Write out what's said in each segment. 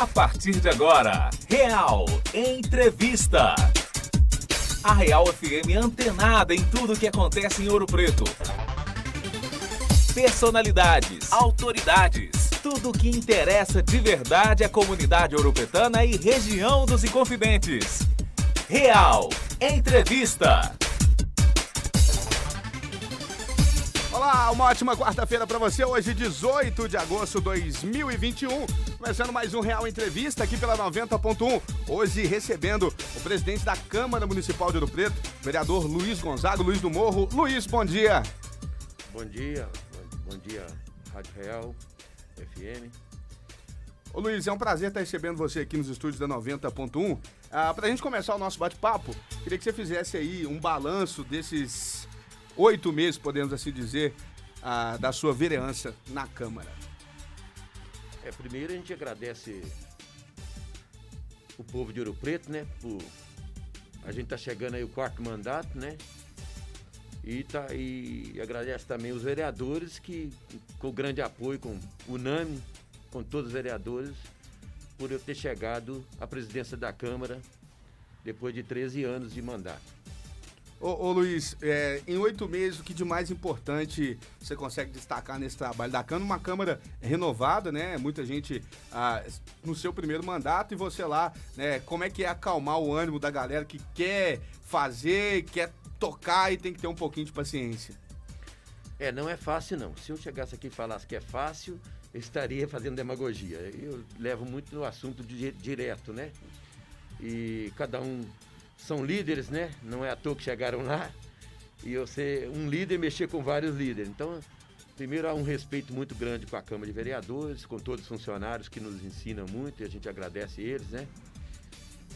A partir de agora, Real Entrevista. A Real FM antenada em tudo que acontece em Ouro Preto. Personalidades, autoridades, tudo o que interessa de verdade à comunidade ouropretana e região dos Inconfidentes. Real Entrevista. Olá, uma ótima quarta-feira para você, hoje 18 de agosto de 2021, começando mais um Real Entrevista aqui pela 90.1, hoje recebendo o presidente da Câmara Municipal de Ouro Preto, vereador Luiz Gonzaga, Luiz do Morro. Luiz, bom dia. Bom dia, Rádio Real FM. Ô Luiz, é um prazer estar recebendo você aqui nos estúdios da 90.1. Para a gente começar o nosso bate-papo, queria que você fizesse aí um balanço desses 8 meses, podemos assim dizer, da sua vereança na Câmara. Primeiro a gente agradece o povo de Ouro Preto, né? A gente tá chegando aí o 4º mandato, né? E agradece também os vereadores que, com grande apoio, com unânime, com todos os vereadores, por eu ter chegado à presidência da Câmara depois de 13 anos de mandato. Ô Luiz, em 8 meses, o que de mais importante você consegue destacar nesse trabalho da Câmara? Uma Câmara renovada, né? Muita gente no seu primeiro mandato e você lá, né? Como é que é acalmar o ânimo da galera que quer fazer, quer tocar e tem que ter um pouquinho de paciência? Não é fácil não. Se eu chegasse aqui e falasse que é fácil, eu estaria fazendo demagogia. Eu levo muito no assunto direto, né? E cada um são líderes, né? Não é à toa que chegaram lá. E eu ser um líder, mexer com vários líderes. Então, primeiro há um respeito muito grande com a Câmara de Vereadores, com todos os funcionários que nos ensinam muito e a gente agradece eles, né?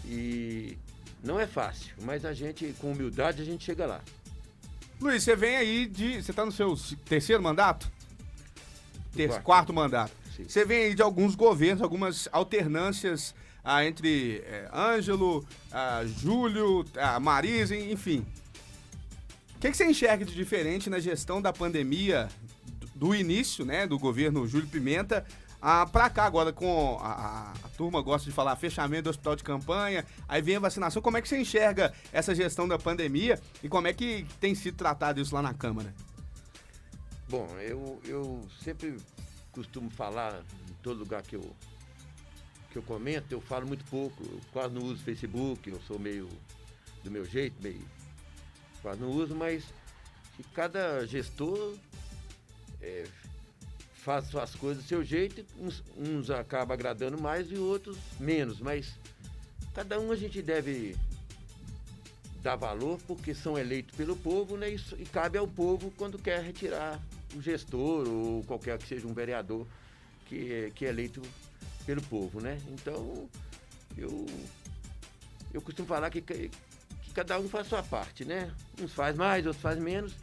E não é fácil, mas a gente, com humildade, a gente chega lá. Luiz, você vem aí você tá no seu 3º mandato? 4º mandato. Sim. Você vem aí de alguns governos, algumas alternâncias entre Ângelo, Júlio, Marisa, enfim. O que você enxerga de diferente na gestão da pandemia do início, né, do governo Júlio Pimenta, para cá agora com a turma gosta de falar fechamento do hospital de campanha, aí vem a vacinação. Como é que você enxerga essa gestão da pandemia e como é que tem sido tratado isso lá na Câmara? Bom, eu sempre costumo falar em todo lugar que eu comento, eu falo muito pouco, eu quase não uso Facebook, eu sou meio do meu jeito, quase não uso, mas que cada gestor faz suas coisas do seu jeito, uns acabam agradando mais e outros menos, mas cada um a gente deve dar valor porque são eleitos pelo povo, né? E cabe ao povo quando quer retirar o gestor ou qualquer que seja um vereador que é eleito pelo povo, né? Então, eu costumo falar que cada um faz sua parte, né? Uns faz mais, outros faz menos,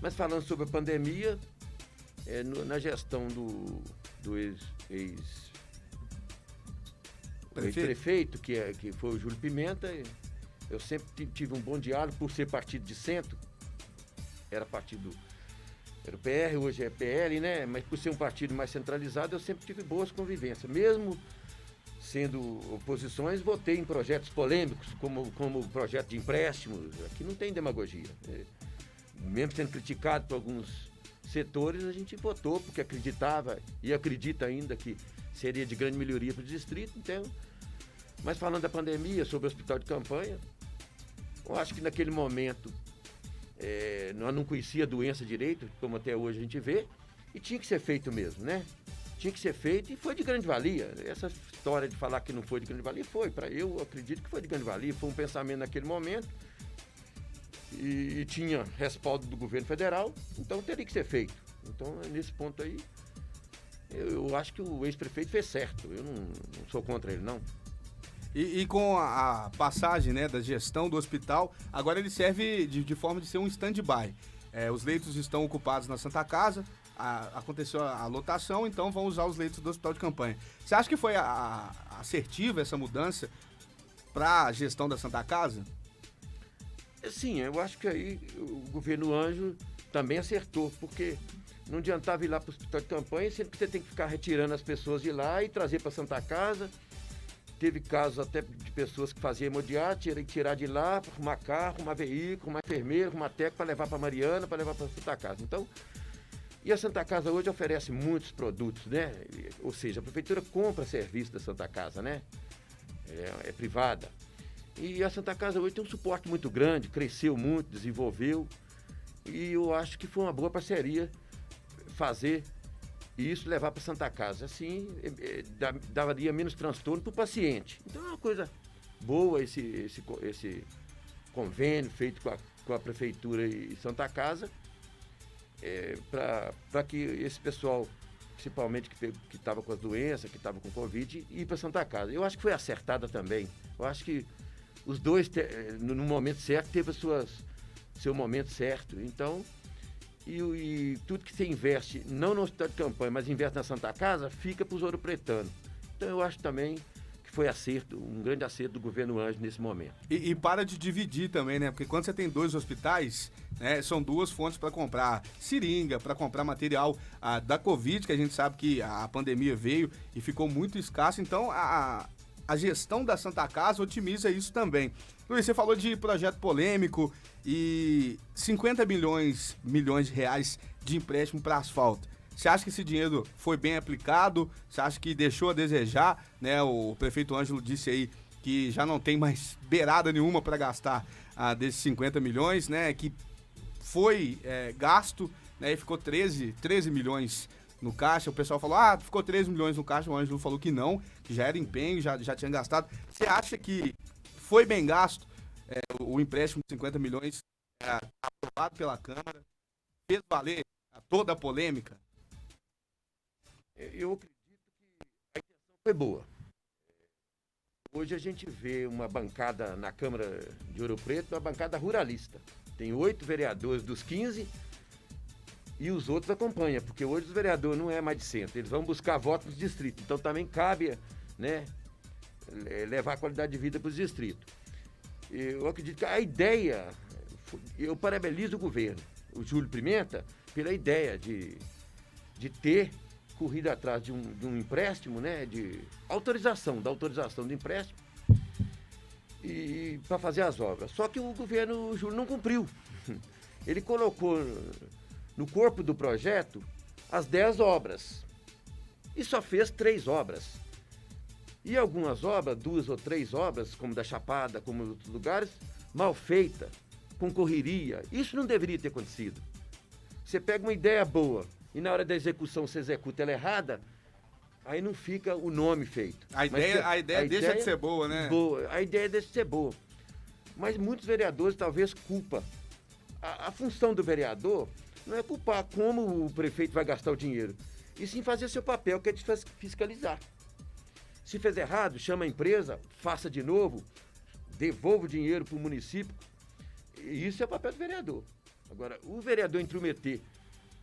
mas falando sobre a pandemia, na gestão do ex-prefeito, que foi o Júlio Pimenta, eu sempre tive um bom diálogo por ser partido de centro, era o PR, hoje é PL, né? Mas por ser um partido mais centralizado, eu sempre tive boas convivências. Mesmo sendo oposições, votei em projetos polêmicos, como o projeto de empréstimo. Aqui não tem demagogia. Mesmo sendo criticado por alguns setores, a gente votou porque acreditava e acredita ainda que seria de grande melhoria para o distrito. Então, mas falando da pandemia, sobre o hospital de campanha, eu acho que naquele momento nós não conhecia a doença direito, como até hoje a gente vê, e tinha que ser feito mesmo, né? Tinha que ser feito e foi de grande valia. Essa história de falar que não foi de grande valia, eu acredito que foi de grande valia, foi um pensamento naquele momento e tinha respaldo do governo federal, então teria que ser feito. Então, nesse ponto aí, eu acho que o ex-prefeito fez certo, eu não sou contra ele, não. E com a passagem, né, da gestão do hospital, agora ele serve de forma de ser um stand-by. Os leitos estão ocupados na Santa Casa, aconteceu a lotação, então vão usar os leitos do hospital de campanha. Você acha que foi assertiva essa mudança para a gestão da Santa Casa? Sim, eu acho que aí o governo Ângelo também acertou, porque não adiantava ir lá para o hospital de campanha, sendo que você tem que ficar retirando as pessoas de lá e trazer para a Santa Casa. Teve casos até de pessoas que faziam hemodiálise, tirar de lá, arrumar carro, arrumar veículo, arrumar enfermeiro, arrumar técnico para levar para Mariana, para levar para a Santa Casa. Então, e a Santa Casa hoje oferece muitos produtos, né? Ou seja, a prefeitura compra serviço da Santa Casa, né? É privada. E a Santa Casa hoje tem um suporte muito grande, cresceu muito, desenvolveu. E eu acho que foi uma boa parceria fazer isso, levar para Santa Casa. Assim, daria menos transtorno para o paciente. Então é uma coisa boa esse convênio feito com a Prefeitura e Santa Casa, para que esse pessoal, principalmente que estava com as doenças, que estava com Covid, ir para Santa Casa. Eu acho que foi acertada também. Eu acho que os dois, no momento certo, teve seu momento certo. Então, e tudo que você investe, não no hospital de campanha, mas investe na Santa Casa, fica para os ouropretanos. Então, eu acho também que foi um grande acerto do governo Ângelo nesse momento. E para de dividir também, né? Porque quando você tem 2 hospitais, né, são 2 fontes para comprar seringa, para comprar material da Covid, que a gente sabe que a pandemia veio e ficou muito escasso. Então, a gestão da Santa Casa otimiza isso também. Luiz, você falou de projeto polêmico e 50 milhões de reais de empréstimo para asfalto. Você acha que esse dinheiro foi bem aplicado? Você acha que deixou a desejar? Né? O prefeito Ângelo disse aí que já não tem mais beirada nenhuma para gastar desses 50 milhões, né? Que foi gasto, né? E ficou 13 milhões no caixa. O pessoal falou, ficou 13 milhões no caixa. O Ângelo falou que não, que já era empenho, já tinha gastado. Você acha que foi bem gasto o empréstimo de 50 milhões aprovado pela Câmara? Fez valer toda a polêmica? Eu acredito que a intenção foi boa. Hoje a gente vê uma bancada na Câmara de Ouro Preto, uma bancada ruralista. Tem 8 vereadores dos 15 e os outros acompanham, porque hoje os vereadores não é mais de centro, eles vão buscar votos nos distritos. Então também cabe, né, levar a qualidade de vida para os distritos. Eu acredito que a ideia, eu parabenizo o governo, o Júlio Pimenta, pela ideia de ter corrido atrás de um empréstimo, né, da autorização do empréstimo e para fazer as obras. Só que o governo Júlio não cumpriu. Ele colocou no corpo do projeto as 10 obras e só fez 3 obras. E algumas obras, 2 ou 3 obras, como da Chapada, como em outros lugares, mal feita, com correria. Isso não deveria ter acontecido. Você pega uma ideia boa e na hora da execução você executa ela errada, aí não fica o nome feito. A ideia deixa de ser boa, né? Boa, a ideia deixa de ser boa. Mas muitos vereadores talvez culpam. A função do vereador não é culpar como o prefeito vai gastar o dinheiro, e sim fazer seu papel, que é de fiscalizar. Se fez errado, chama a empresa, faça de novo, devolva o dinheiro para o município. E isso é o papel do vereador. Agora, o vereador intrometer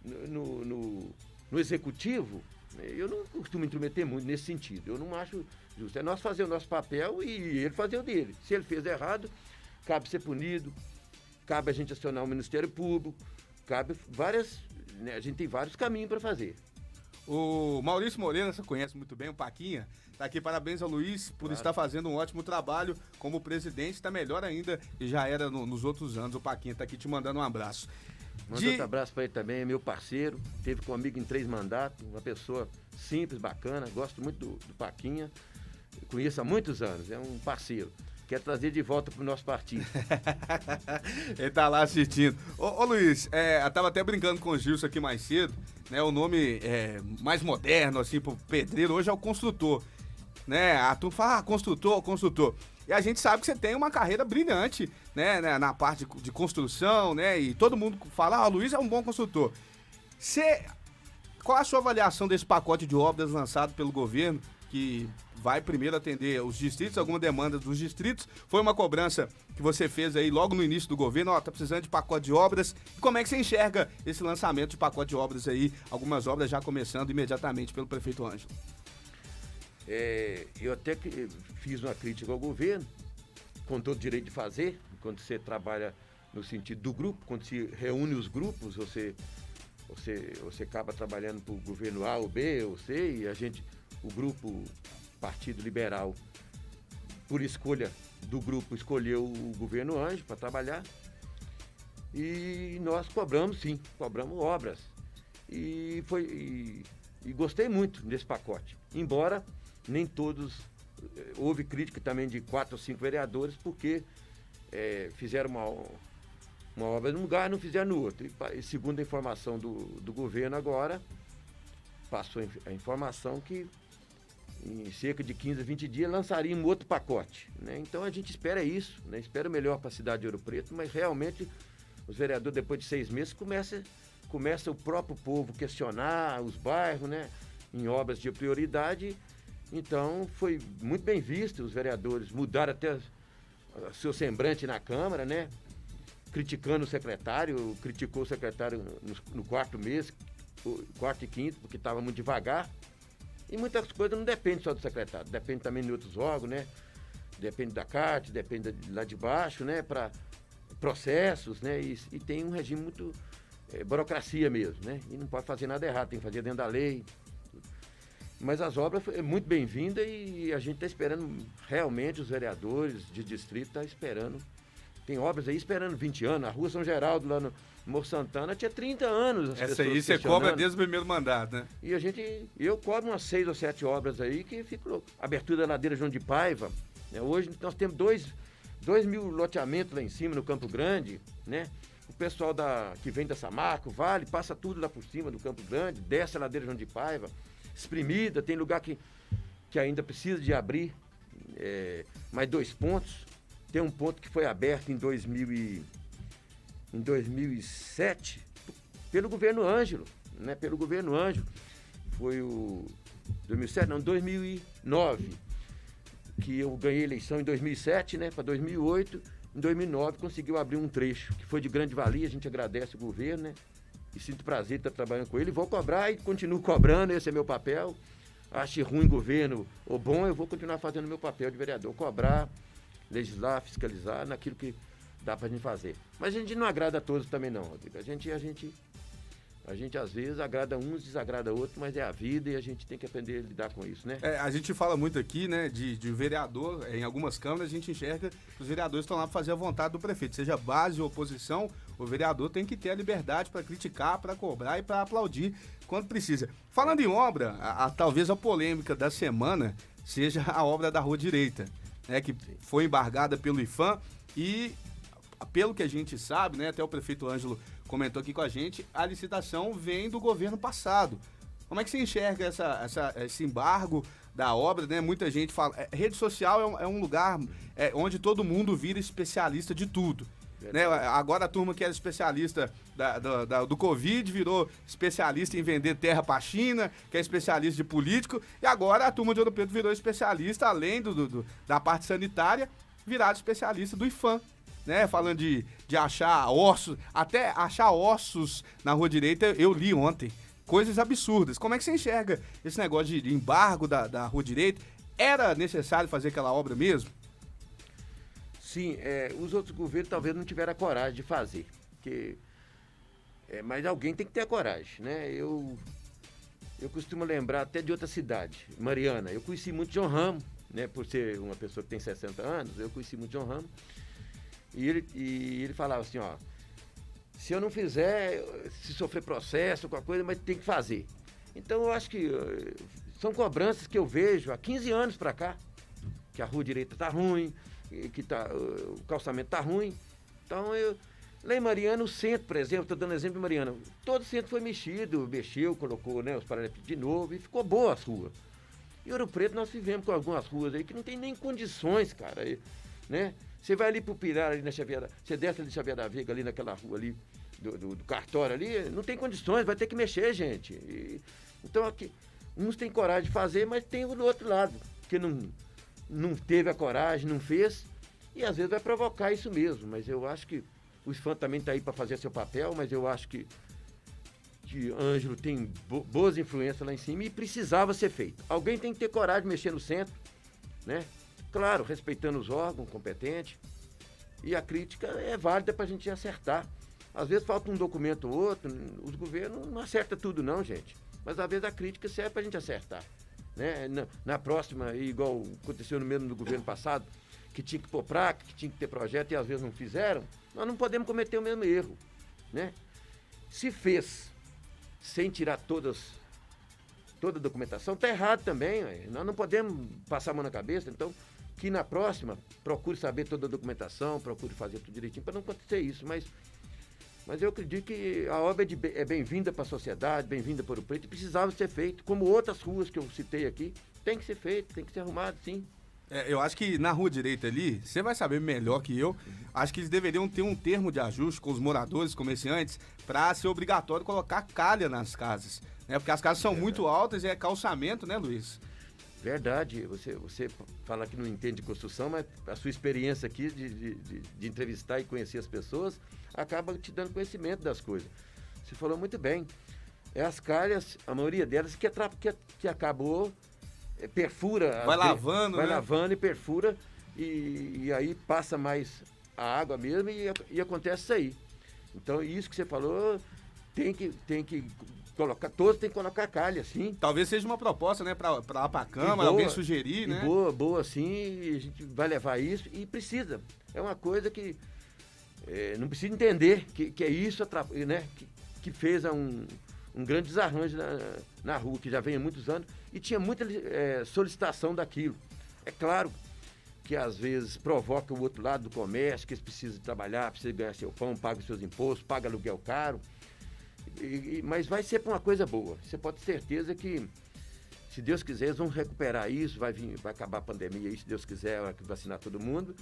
no executivo, eu não costumo intrometer muito nesse sentido. Eu não acho justo. É nós fazer o nosso papel e ele fazer o dele. Se ele fez errado, cabe ser punido, cabe a gente acionar o Ministério Público, cabe várias, né, a gente tem vários caminhos para fazer. O Maurício Moreira, você conhece muito bem, o Paquinha, tá aqui, parabéns ao Luiz por estar fazendo um ótimo trabalho como presidente, está melhor ainda que já era nos outros anos. O Paquinha tá aqui te mandando um abraço. Manda outro abraço para ele também, é meu parceiro, teve comigo em 3 mandatos, uma pessoa simples, bacana, gosto muito do Paquinha, conheço há muitos anos, é um parceiro. Quer trazer de volta pro nosso partido. Ele tá lá assistindo. Ô Luiz, eu tava até brincando com o Gilson aqui mais cedo, né? O nome mais moderno, assim, pro pedreiro hoje é o construtor. Né? A turma fala, construtor. E a gente sabe que você tem uma carreira brilhante, né? Na parte de construção, né? E todo mundo fala, o Luiz é um bom construtor. Qual a sua avaliação desse pacote de obras lançado pelo governo, que vai primeiro atender os distritos, alguma demanda dos distritos? Foi uma cobrança que você fez aí logo no início do governo, tá precisando de pacote de obras. E como é que você enxerga esse lançamento de pacote de obras aí, algumas obras já começando imediatamente pelo prefeito Ângelo? Eu até fiz uma crítica ao governo, com todo direito de fazer, quando você trabalha no sentido do grupo, quando se reúne os grupos, você acaba trabalhando para o governo A ou B ou C, e o grupo Partido Liberal por escolha do grupo, escolheu o governo Ângelo para trabalhar. E nós cobramos obras. E gostei muito desse pacote. Embora nem todos, houve crítica também de 4 ou 5 vereadores, porque fizeram uma obra num lugar e não fizeram no outro. E segundo a informação do governo agora, passou a informação que em cerca de 15 a 20 dias lançaria um outro pacote, né? Então a gente espera isso, né? Espera o melhor para a cidade de Ouro Preto, mas realmente os vereadores, depois de 6 meses, começa o próprio povo questionar os bairros, né? Em obras de prioridade. Então foi muito bem visto, os vereadores mudaram até o seu semblante na Câmara, né? Criticou o secretário no 4º mês, 4º e 5º, porque estava muito devagar. E muitas coisas não dependem só do secretário, depende também de outros órgãos, né? Depende da CART, depende lá de baixo, né? Para processos, né? E tem um regime muito burocracia mesmo, né? E não pode fazer nada errado, tem que fazer dentro da lei. Mas as obras é muito bem-vinda e a gente está esperando, realmente os vereadores de distrito estão esperando. Tem obras aí esperando 20 anos. A Rua São Geraldo, lá no Morro Santana, tinha 30 anos. Essa aí você cobra desde o primeiro mandato, né? E eu cobro umas 6 ou 7 obras aí que fico louco. Abertura da ladeira João de Paiva, né? Hoje nós temos 2.000 loteamentos lá em cima, no Campo Grande, né? O pessoal que vem da Samarco, Vale, passa tudo lá por cima do Campo Grande, desce a ladeira João de Paiva, espremida, tem lugar que ainda precisa de abrir mais 2 pontos. Tem um ponto que foi aberto em 2007 pelo governo Ângelo, né? Pelo governo Ângelo. Foi o 2007, não, 2009, que eu ganhei eleição em 2007, né? Para 2008. Em 2009 conseguiu abrir um trecho que foi de grande valia. A gente agradece o governo, né? E sinto prazer de estar trabalhando com ele. Vou cobrar e continuo cobrando, esse é meu papel. Ache ruim governo ou bom, eu vou continuar fazendo meu papel de vereador, cobrar, legislar, fiscalizar naquilo que dá pra gente fazer. Mas a gente não agrada a todos também não, Rodrigo. A gente às vezes agrada uns, desagrada outros, mas é a vida e a gente tem que aprender a lidar com isso, né? A gente fala muito aqui, né, de vereador, em algumas câmaras a gente enxerga que os vereadores estão lá para fazer a vontade do prefeito, seja base ou oposição, o vereador tem que ter a liberdade para criticar, para cobrar e para aplaudir quando precisa. Falando em obra, talvez a polêmica da semana seja a obra da Rua Direita, né, que foi embargada pelo IPHAN e, pelo que a gente sabe, né, até o prefeito Ângelo comentou aqui com a gente, a licitação vem do governo passado. Como é que você enxerga esse embargo da obra, né? Muita gente fala, rede social é um lugar onde todo mundo vira especialista de tudo. Né? Agora a turma que era especialista do Covid virou especialista em vender terra para a China, que é especialista de político, e agora a turma de Ouro Preto virou especialista, além da parte sanitária, virado especialista do IPHAN. Né, falando de achar ossos, até achar ossos na Rua Direita, eu li ontem, coisas absurdas. Como é que você enxerga esse negócio de embargo da Rua Direita? Era necessário fazer aquela obra mesmo? Sim, os outros governos talvez não tiveram a coragem de fazer, mas alguém tem que ter a coragem, né? Eu costumo lembrar até de outra cidade, Mariana. Eu conheci muito João Ramos, né? Por ser uma pessoa que tem 60 anos, eu conheci muito João Ramos. E ele falava assim, ó, se eu não fizer, se sofrer processo, qualquer coisa, mas tem que fazer. Então eu acho que são cobranças que eu vejo há 15 anos para cá, que a Rua Direita tá ruim, que o calçamento tá ruim. Então lá em Mariana, o centro, por exemplo, estou dando exemplo de Mariana, todo o centro foi mexeu, colocou, né, os paralelepípedos de novo e ficou boa as ruas. Em Ouro Preto nós vivemos com algumas ruas aí que não tem nem condições, cara, né? Você vai ali pro Pirar, ali na Xavier, você desce ali de Xavier da Veiga, ali naquela rua ali, do cartório ali, não tem condições, vai ter que mexer, gente. Então aqui, uns têm coragem de fazer, mas tem o do outro lado, que não teve a coragem, não fez, e às vezes vai provocar isso mesmo. Mas eu acho que o IPHAN também está aí para fazer seu papel, mas eu acho que Ângelo tem boas influências lá em cima e precisava ser feito. Alguém tem que ter coragem de mexer no centro, né? Claro, respeitando os órgãos competentes. E a crítica é válida para a gente acertar. Às vezes falta um documento ou outro, os governos não acertam tudo não, gente. Mas às vezes a crítica serve para a gente acertar. né? Na próxima, igual aconteceu no governo passado, que tinha que pôr placa, que tinha que ter projeto e às vezes não fizeram, nós não podemos cometer o mesmo erro, né? Se fez sem tirar toda a documentação, está errado também. Nós não podemos passar a mão na cabeça, então que na próxima procure saber toda a documentação, procure fazer tudo direitinho para não acontecer isso, mas eu acredito que a obra é bem-vinda para a sociedade, bem-vinda para Ouro Preto, e precisava ser feito, como outras ruas que eu citei aqui, tem que ser feito, tem que ser arrumado, sim. Eu acho que na rua direita ali, você vai saber melhor que eu, acho que eles deveriam ter um termo de ajuste com os moradores, comerciantes, para ser obrigatório colocar calha nas casas, né? Porque as casas são muito altas e é calçamento, né, Luiz? Verdade, você fala que não entende de construção, mas a sua experiência aqui de entrevistar e conhecer as pessoas acaba te dando conhecimento das coisas. Você falou muito bem. As calhas, a maioria delas que acabou, perfura. Vai lavando, vai né? lavando e perfura, e aí passa mais a água mesmo e acontece isso aí. Então, isso que você falou, tem que colocar, todos tem que colocar calha, sim. Talvez seja uma proposta, né, pra a Câmara, alguém sugerir, né? Boa, sim, a gente vai levar isso e precisa. É uma coisa que não precisa entender que é isso, né, que fez um grande desarranjo na rua, que já vem há muitos anos, e tinha muita solicitação daquilo. É claro que às vezes provoca o outro lado do comércio, que eles precisam trabalhar, precisam ganhar seu pão, pagam seus impostos, pagam aluguel caro, mas vai ser para uma coisa boa. Você pode ter certeza que, se Deus quiser, eles vão recuperar isso, vai acabar a pandemia aí, se Deus quiser, vai vacinar todo mundo,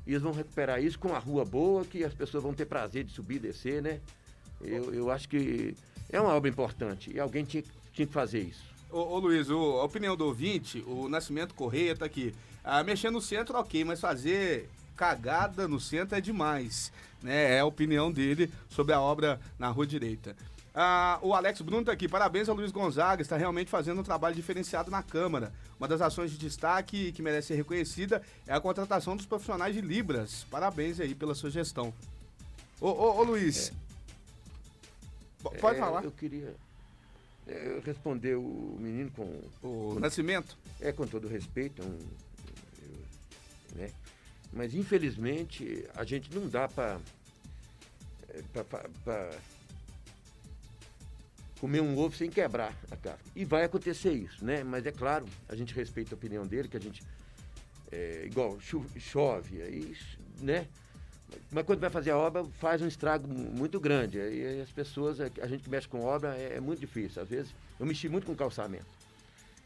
e eles vão recuperar isso com a rua boa, que as pessoas vão ter prazer de subir e descer, né? Eu acho que é uma obra importante e alguém tinha que fazer isso. Ô Luiz, a opinião do ouvinte, o Nascimento Correia tá aqui. Mexer no centro, ok, mas fazer cagada no centro é demais, né? É a opinião dele sobre a obra na Rua Direita. O Alex Bruno tá aqui. Parabéns ao Luiz Gonzaga, está realmente fazendo um trabalho diferenciado na Câmara. Uma das ações de destaque que merece ser reconhecida é a contratação dos profissionais de Libras. Parabéns aí pela sua gestão. Ô Luiz, pode falar. Eu queria responder o menino com... O Nascimento? Com todo respeito, né? Mas infelizmente a gente não dá para comer um ovo sem quebrar a casca. E vai acontecer isso, né? Mas é claro, a gente respeita a opinião dele, que a gente igual chove, aí, né? Mas quando vai fazer a obra, faz um estrago muito grande. Aí as pessoas, a gente que mexe com obra, é muito difícil. Às vezes, eu mexi muito com calçamento.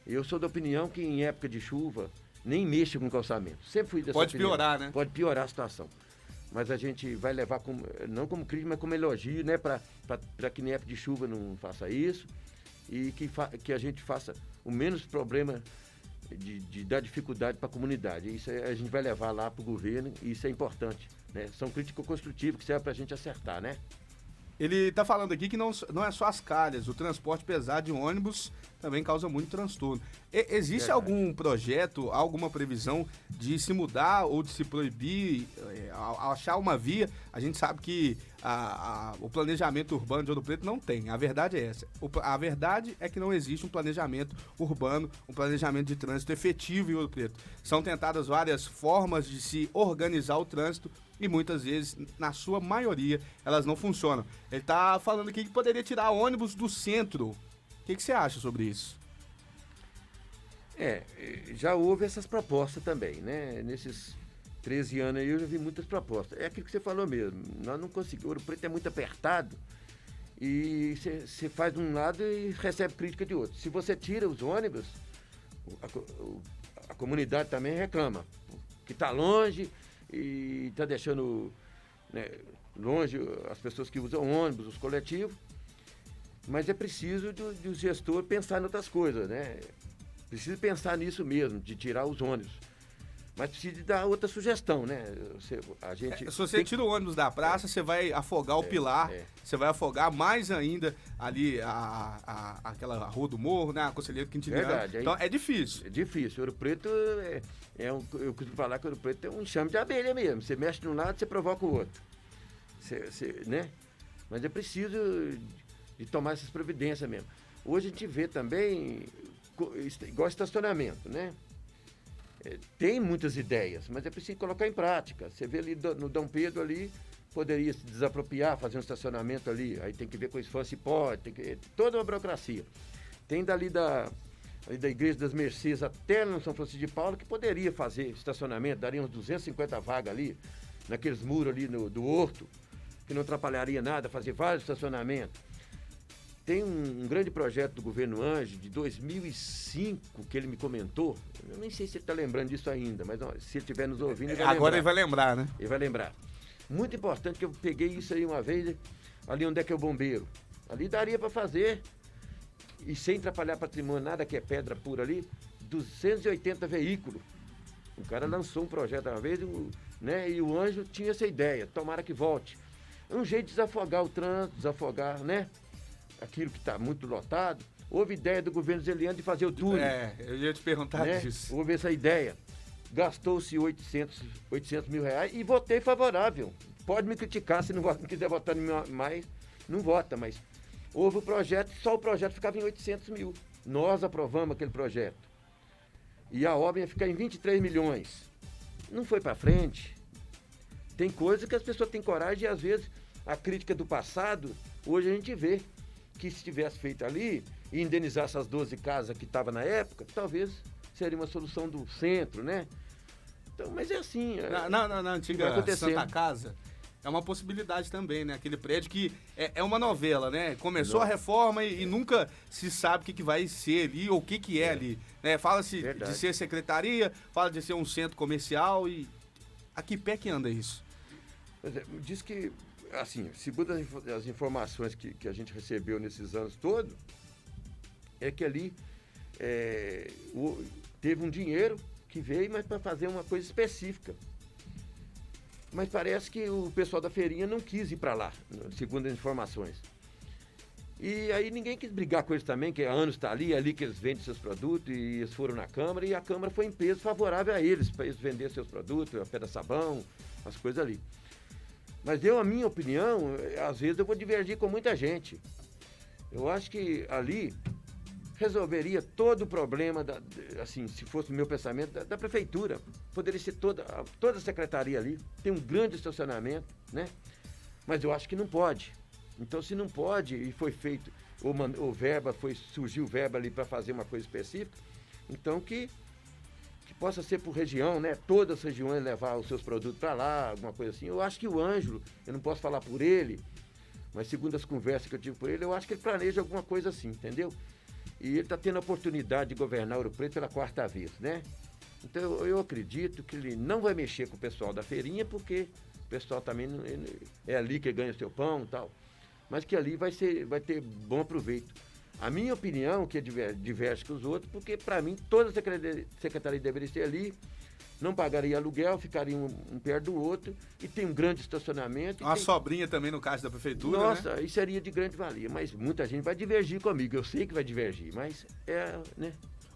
Eu sou da opinião que em época de chuva, nem mexa com calçamento. Sempre fui dessa opinião. Pode piorar, né? Pode piorar a situação. Mas a gente vai levar, não como crítica, mas como elogio, né? Para que em época de chuva não faça isso. E que a gente faça o menos problema de dar dificuldade para a comunidade. Isso a gente vai levar lá para o governo e isso é importante. Né? São críticas construtivas que servem para a gente acertar, né? Ele está falando aqui que não é só as calhas, o transporte pesado de ônibus também causa muito transtorno. Existe algum projeto, alguma previsão de se mudar ou de se proibir, achar uma via? A gente sabe que o planejamento urbano de Ouro Preto não tem, a verdade é essa. A verdade é que não existe um planejamento urbano, um planejamento de trânsito efetivo em Ouro Preto. São tentadas várias formas de se organizar o trânsito, e muitas vezes, na sua maioria, elas não funcionam. Ele está falando aqui que poderia tirar ônibus do centro. O que você acha sobre isso? Já houve essas propostas também, né? Nesses 13 anos aí eu já vi muitas propostas. É aquilo que você falou mesmo. Nós não conseguimos. Ouro Preto é muito apertado e você faz de um lado e recebe crítica de outro. Se você tira os ônibus, a comunidade também reclama. Que está longe e está deixando, né, longe as pessoas que usam ônibus, os coletivos, mas é preciso do gestor pensar em outras coisas, né? Precisa pensar nisso mesmo, de tirar os ônibus. Mas precisa de dar outra sugestão, né? Se você tira o ônibus da praça, você vai afogar o Pilar, você vai afogar mais ainda ali aquela Rua do Morro, né? A Conselheiro Quintiliano. Verdade. Então é difícil. É difícil. Ouro Preto eu costumo falar que Ouro Preto é um enxame de abelha mesmo. Você mexe de um lado, você provoca o outro. Né? Mas é preciso de tomar essas providências mesmo. Hoje a gente vê também igual estacionamento, né? Tem muitas ideias, mas é preciso colocar em prática. Você vê ali no Dom Pedro ali, poderia se desapropriar, fazer um estacionamento ali, aí tem que ver com isso se pode, tem que toda uma burocracia. Tem ali da Igreja das Mercês até no São Francisco de Paula, que poderia fazer estacionamento, daria uns 250 vagas ali, naqueles muros ali do horto, que não atrapalharia nada, fazer vários estacionamentos. Tem um grande projeto do governo Anjo, de 2005, que ele me comentou, eu nem sei se ele está lembrando disso ainda, mas não, se ele estiver nos ouvindo, ele vai Agora lembrar. ele vai lembrar, né? Ele vai lembrar. Muito importante, que eu peguei isso aí uma vez, ali onde é que é o bombeiro. Ali daria para fazer, e sem atrapalhar patrimônio, nada que é pedra pura ali, 280 veículos. O cara lançou um projeto uma vez, né, e o Anjo tinha essa ideia, tomara que volte. É um jeito de desafogar o trânsito, desafogar, né, aquilo que está muito lotado. Houve ideia do governo Zeliano de fazer o túnel. Eu ia te perguntar Né? disso. Houve essa ideia. Gastou-se 800 mil reais e votei favorável. Pode me criticar, se não quiser votar em mim mais, não vota, mas houve o projeto, só o projeto ficava em 800 mil. Nós aprovamos aquele projeto. E a obra ia ficar em 23 milhões. Não foi para frente. Tem coisas que as pessoas têm coragem e, às vezes, a crítica do passado, hoje a gente vê que se tivesse feito ali e indenizasse essas 12 casas que estavam na época, talvez seria uma solução do centro, né? Então, mas é assim. Na antiga Santa Casa, é uma possibilidade também, né? Aquele prédio que é uma novela, né? Começou a reforma e nunca se sabe o que vai ser ali ou o que é ali. Né? Fala-se de ser secretaria, fala de ser um centro comercial e a que pé que anda isso? Diz que, assim, segundo as informações que a gente recebeu nesses anos todos, é que ali teve um dinheiro que veio, mas para fazer uma coisa específica. Mas parece que o pessoal da feirinha não quis ir para lá, segundo as informações. E aí ninguém quis brigar com eles também, que há anos está ali, é ali que eles vendem seus produtos, e eles foram na Câmara, e a Câmara foi em peso favorável a eles, para eles vender seus produtos, a pedra sabão, as coisas ali. Mas a minha opinião, às vezes eu vou divergir com muita gente. Eu acho que ali resolveria todo o problema, assim, se fosse o meu pensamento, da prefeitura. Poderia ser toda a secretaria ali, tem um grande estacionamento, né? Mas eu acho que não pode. Então, se não pode, e foi feito, surgiu verba ali para fazer uma coisa específica, então que possa ser por região, né? Todas as regiões levar os seus produtos para lá, alguma coisa assim. Eu acho que o Ângelo, eu não posso falar por ele, mas segundo as conversas que eu tive por ele, eu acho que ele planeja alguma coisa assim, entendeu? E ele está tendo a oportunidade de governar Ouro Preto pela 4ª vez, né? Então eu acredito que ele não vai mexer com o pessoal da feirinha, porque o pessoal também é ali que ganha o seu pão e tal. Mas que ali vai ter bom proveito. A minha opinião, que é diversa com os outros, porque para mim toda a secretaria deveria ser ali, não pagaria aluguel, ficaria um perto do outro, e tem um grande estacionamento. Uma sobrinha também no caso da prefeitura, Nossa, né? Isso seria de grande valia, mas muita gente vai divergir comigo, eu sei que vai divergir, mas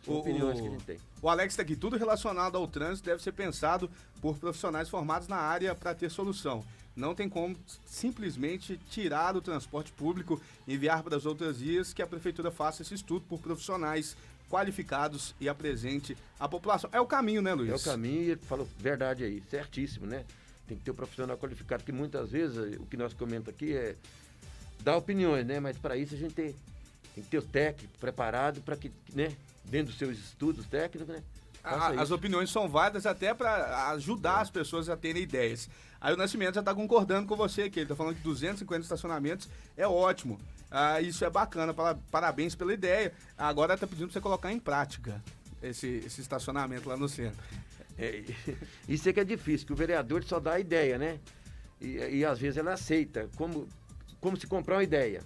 são opiniões que a gente tem. O Alex está aqui, tudo relacionado ao trânsito deve ser pensado por profissionais formados na área para ter solução. Não tem como simplesmente tirar o transporte público e enviar para as outras vias, que a prefeitura faça esse estudo por profissionais qualificados e apresente a população. É o caminho, né, Luiz? É o caminho, e ele falou verdade aí, certíssimo, né? Tem que ter um profissional qualificado, que muitas vezes o que nós comentamos aqui é dar opiniões, né? Mas para isso a gente tem que ter o técnico preparado para que, né, dentro dos seus estudos técnicos, né? As opiniões são válidas até para ajudar as pessoas a terem ideias. Aí o Nascimento já está concordando com você aqui. Ele está falando que 250 estacionamentos é ótimo. Isso é bacana. Parabéns pela ideia. Agora está pedindo para você colocar em prática esse estacionamento lá no centro. Isso é que é difícil, que o vereador só dá a ideia, né? E às vezes ela aceita, como se comprar uma ideia.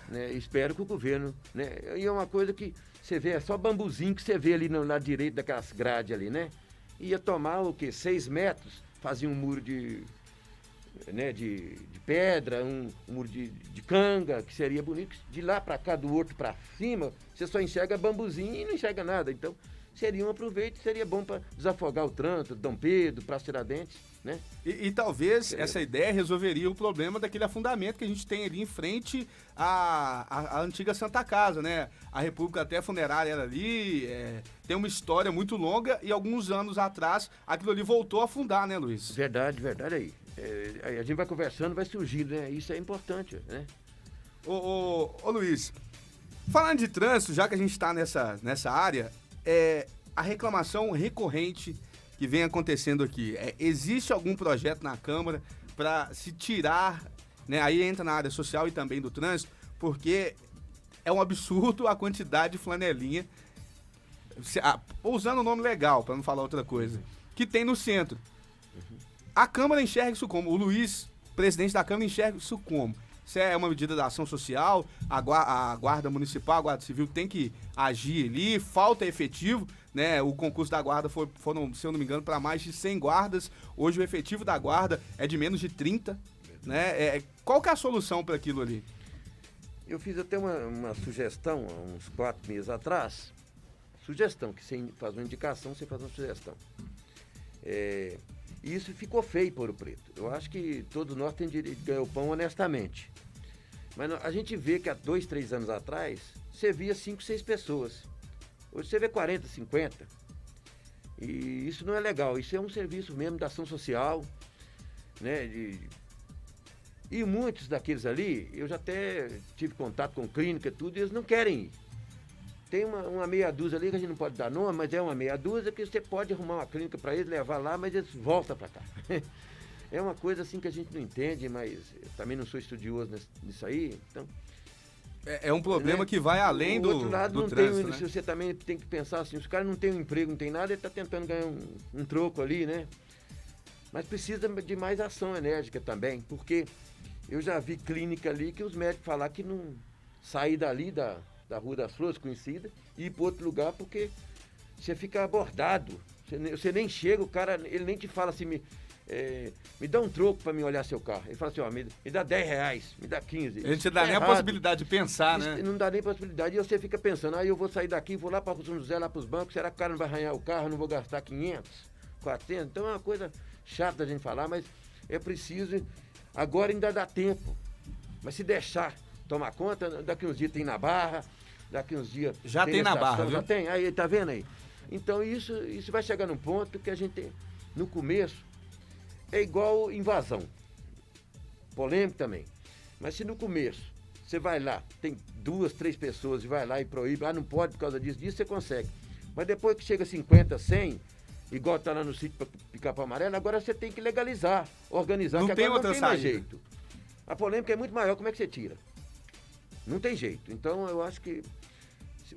Né? Espero que o governo... Né? E é uma coisa que você vê, é só bambuzinho que você vê ali no lado direito daquelas grades ali, né? Ia tomar o quê? 6 metros, fazia um muro de pedra, um muro de canga, que seria bonito. De lá para cá, do horto para cima, você só enxerga bambuzinho e não enxerga nada. Então, seria um aproveito, seria bom para desafogar o trânsito, Dom Pedro, Praça Tiradentes, né? E talvez essa ideia resolveria o problema daquele afundamento que a gente tem ali em frente à antiga Santa Casa, né? A República até funerária era ali, tem uma história muito longa e alguns anos atrás aquilo ali voltou a afundar, né, Luiz? Verdade aí. A gente vai conversando, vai surgindo, né? Isso é importante, né? Ô Luiz, falando de trânsito, já que a gente está nessa área, a reclamação recorrente que vem acontecendo aqui, existe algum projeto na Câmara para se tirar, né, aí entra na área social e também do trânsito, porque é um absurdo a quantidade de flanelinha, usando o nome legal, para não falar outra coisa, que tem no centro. A Câmara enxerga isso como? O Luiz, presidente da Câmara, enxerga isso como? Isso é uma medida da ação social, a Guarda Municipal, a Guarda Civil tem que agir ali, falta efetivo, né? O concurso da Guarda foram, se eu não me engano, para mais de 100 guardas. Hoje o efetivo da Guarda é de menos de 30, né? Qual que é a solução para aquilo ali? Eu fiz até uma sugestão, há uns 4 meses atrás, sugestão, que você faz uma indicação, você faz uma sugestão. E isso ficou feio para Ouro Preto. Eu acho que todos nós temos direito de ganhar o pão honestamente. Mas a gente vê que há 2, 3 anos atrás, você via 5, 6 pessoas. Hoje você vê 40, 50. E isso não é legal. Isso é um serviço mesmo da ação social, né? E muitos daqueles ali, eu já até tive contato com clínica e tudo, e eles não querem ir. Tem uma meia dúzia ali que a gente não pode dar nome, mas é uma meia dúzia que você pode arrumar uma clínica para eles, levar lá, mas eles voltam para cá. É uma coisa assim que a gente não entende, mas eu também não sou estudioso nisso aí, então... É um problema, né, que vai além do outro lado, do trânsito, né? Você também tem que pensar assim, se o cara não tem um emprego, não tem nada, ele está tentando ganhar um troco ali, né? Mas precisa de mais ação enérgica também, porque eu já vi clínica ali que os médicos falaram que não sair dali da Rua das Flores, conhecida, e ir para outro lugar, porque você fica abordado. Você nem chega, o cara, ele nem te fala assim, me dá um troco para mim olhar seu carro. Ele fala assim, ó, me dá R$10, me dá 15. A gente não dá nem a possibilidade de pensar, né? Não dá nem possibilidade. E você fica pensando, eu vou sair daqui, vou lá para o São José, lá para os bancos, será que o cara não vai arranhar o carro, não vou gastar 500, 400? Então é uma coisa chata da gente falar, mas é preciso. Agora ainda dá tempo. Mas se deixar tomar conta, daqui uns dias tem na Barra, daqui uns dias... Já tem na Barra, viu? Já tem, aí, tá vendo aí? Então isso vai chegar num ponto que a gente tem, no começo, é igual invasão. Polêmico também. Mas se no começo você vai lá, tem 2, 3 pessoas e vai lá e proíbe, não pode por causa disso, você consegue. Mas depois que chega 50, 100, igual tá lá no sítio Pica-Pau Amarelo, agora você tem que legalizar, organizar, não que tem agora outra não tem mais saída. jeito. A polêmica é muito maior, como é que você tira? Não tem jeito. Então eu acho que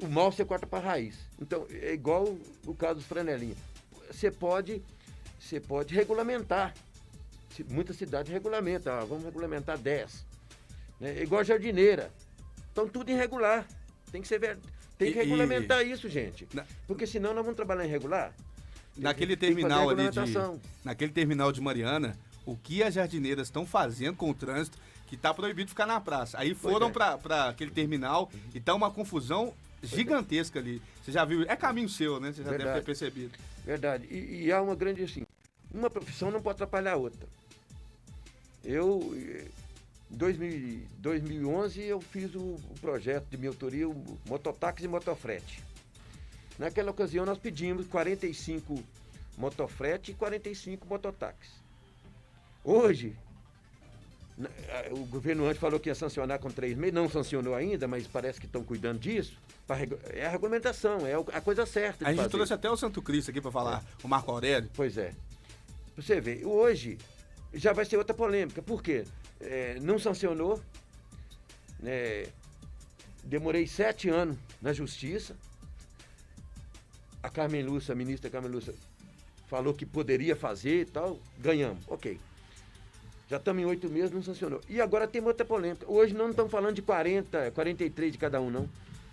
o mal você corta para raiz. Então é igual o caso dos flanelinhas. Você pode regulamentar. Muitas cidades regulamentam, vamos regulamentar 10. Né? É igual a jardineira. Então tudo irregular. Tem que regulamentar isso, gente. Porque senão nós vamos trabalhar irregular. Naquele terminal ali naquele terminal de Mariana, o que as jardineiras estão fazendo com o trânsito, que está proibido ficar na praça. Aí foram para aquele terminal e tá uma confusão gigantesca ali. Você já viu? É caminho seu, né? Você já deve ter percebido. Verdade. E há uma grande, assim, uma profissão não pode atrapalhar a outra. Eu, em 2011, eu fiz o projeto de minha autoria, o mototáxi e motofrete. Naquela ocasião, nós pedimos 45 motofrete e 45 mototáxis. Hoje, o governo antes falou que ia sancionar com 3 meses, não sancionou ainda, mas parece que estão cuidando disso. É a regulamentação, é a coisa certa. A gente trouxe até o Santo Cristo aqui para falar, o Marco Aurélio. Pois é. Você vê, hoje já vai ser outra polêmica. Por quê? Não sancionou. Demorei 7 anos na justiça. A Carmen Lúcia, a ministra Carmen Lúcia, falou que poderia fazer e tal. Ganhamos, ok. Já estamos em 8 meses, não sancionou. E agora tem outra polêmica. Hoje não estamos falando de 40, 43 de cada um, não.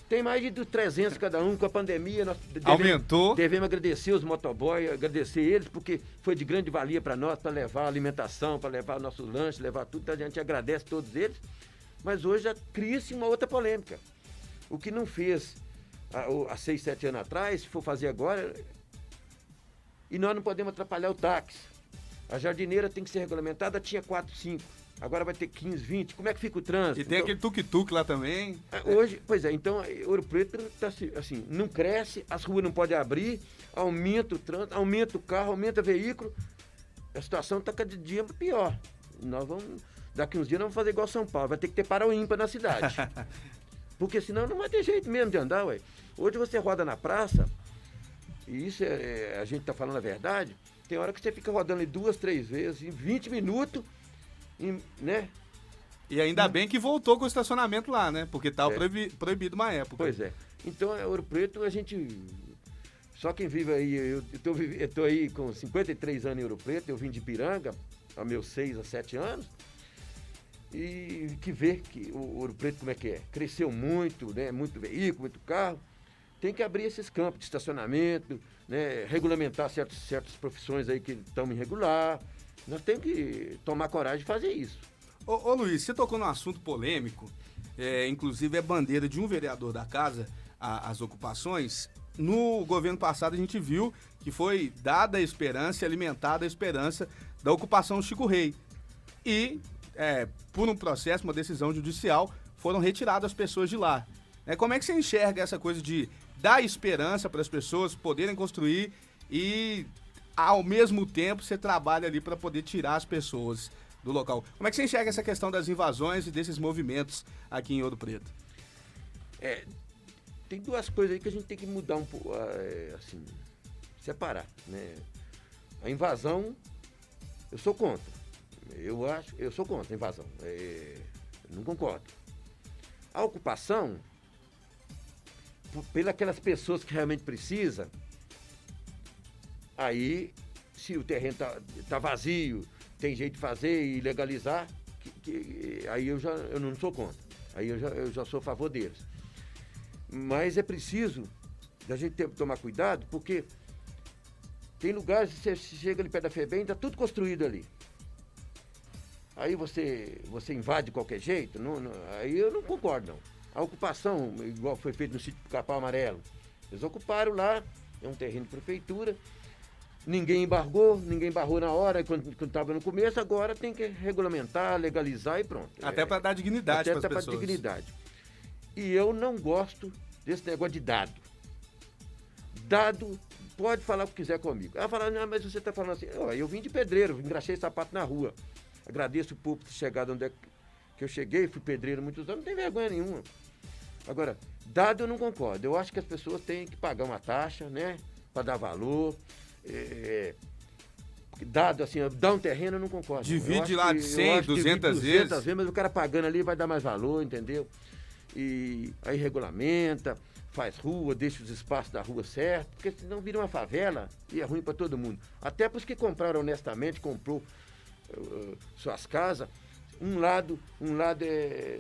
Tem mais de 300 cada um. Com a pandemia, nós aumentou. Devemos agradecer os motoboys, agradecer eles, porque foi de grande valia para nós, para levar alimentação, para levar nosso lanche, levar tudo. Então a gente agradece todos eles. Mas hoje já cria-se uma outra polêmica. O que não fez há 6, 7 anos atrás, se for fazer agora, e nós não podemos atrapalhar o táxi. A jardineira tem que ser regulamentada, tinha 4, 5. Agora vai ter 15, 20. Como é que fica o trânsito? E tem aquele tuk-tuk lá também. Hoje, pois é, então Ouro Preto tá assim, não cresce, as ruas não podem abrir, aumenta o trânsito, aumenta o carro, aumenta o veículo. A situação está cada dia pior. Nós vamos, daqui uns dias nós vamos fazer igual São Paulo, vai ter que ter para o ímpar na cidade. Porque senão não vai ter jeito mesmo de andar, ué. Hoje você roda na praça, e isso a gente está falando a verdade, tem hora que você fica rodando ali 2, 3 vezes, em 20 minutos, né? E ainda bem que voltou com o estacionamento lá, né? Porque estava proibido uma época. Pois é. Então, Ouro Preto, a gente... Só quem vive aí... Eu tô aí com 53 anos em Ouro Preto, eu vim de Ipiranga, há meus 6 a 7 anos, e que vê que o Ouro Preto como é que é. Cresceu muito, né? Muito veículo, muito carro. Tem que abrir esses campos de estacionamento, né? Regulamentar certas profissões aí que estão irregular. Nós temos que tomar coragem de fazer isso. Ô Luiz, você tocou num assunto polêmico, inclusive é bandeira de um vereador da casa, as ocupações. No governo passado a gente viu que foi dada a esperança e alimentada a esperança da ocupação Chico Rei. E, por um processo, uma decisão judicial, foram retiradas as pessoas de lá. Como é que você enxerga essa coisa de dar esperança para as pessoas poderem construir e, ao mesmo tempo, você trabalha ali para poder tirar as pessoas do local? Como é que você enxerga essa questão das invasões e desses movimentos aqui em Ouro Preto? Tem duas coisas aí que a gente tem que mudar um pouco, assim, separar, né? A invasão, eu sou contra. Eu sou contra a invasão. Não concordo. A ocupação, pelas pessoas que realmente precisam, aí, se o terreno tá vazio, tem jeito de fazer e legalizar, aí eu não sou contra. Aí eu já sou a favor deles. Mas é preciso a gente tomar cuidado, porque tem lugares que você chega ali perto da FEBEM, está tudo construído ali. Aí você invade de qualquer jeito, aí eu não concordo, não. A ocupação, igual foi feito no sítio do Capão Amarelo, eles ocuparam lá, é um terreno de prefeitura, ninguém embarrou na hora, quando estava no começo, agora tem que regulamentar, legalizar e pronto. Até para dar dignidade para as pessoas. Até para dignidade. E eu não gosto desse negócio de dado. Dado, pode falar o que quiser comigo. Ela fala, não, mas você está falando assim, eu vim de pedreiro, engraxei sapato na rua. Agradeço o povo por ter chegado onde é que eu cheguei, fui pedreiro há muitos anos, não tem vergonha nenhuma. Agora, dado eu não concordo. Eu acho que as pessoas têm que pagar uma taxa, né, para dar valor. Dado assim, dar um terreno eu não concordo. Divide lá de 100, 200 vezes. Mas o cara pagando ali vai dar mais valor, entendeu? E aí regulamenta, faz rua, deixa os espaços da rua certo, porque senão vira uma favela e é ruim para todo mundo. Até para os que compraram honestamente, comprou suas casas, um lado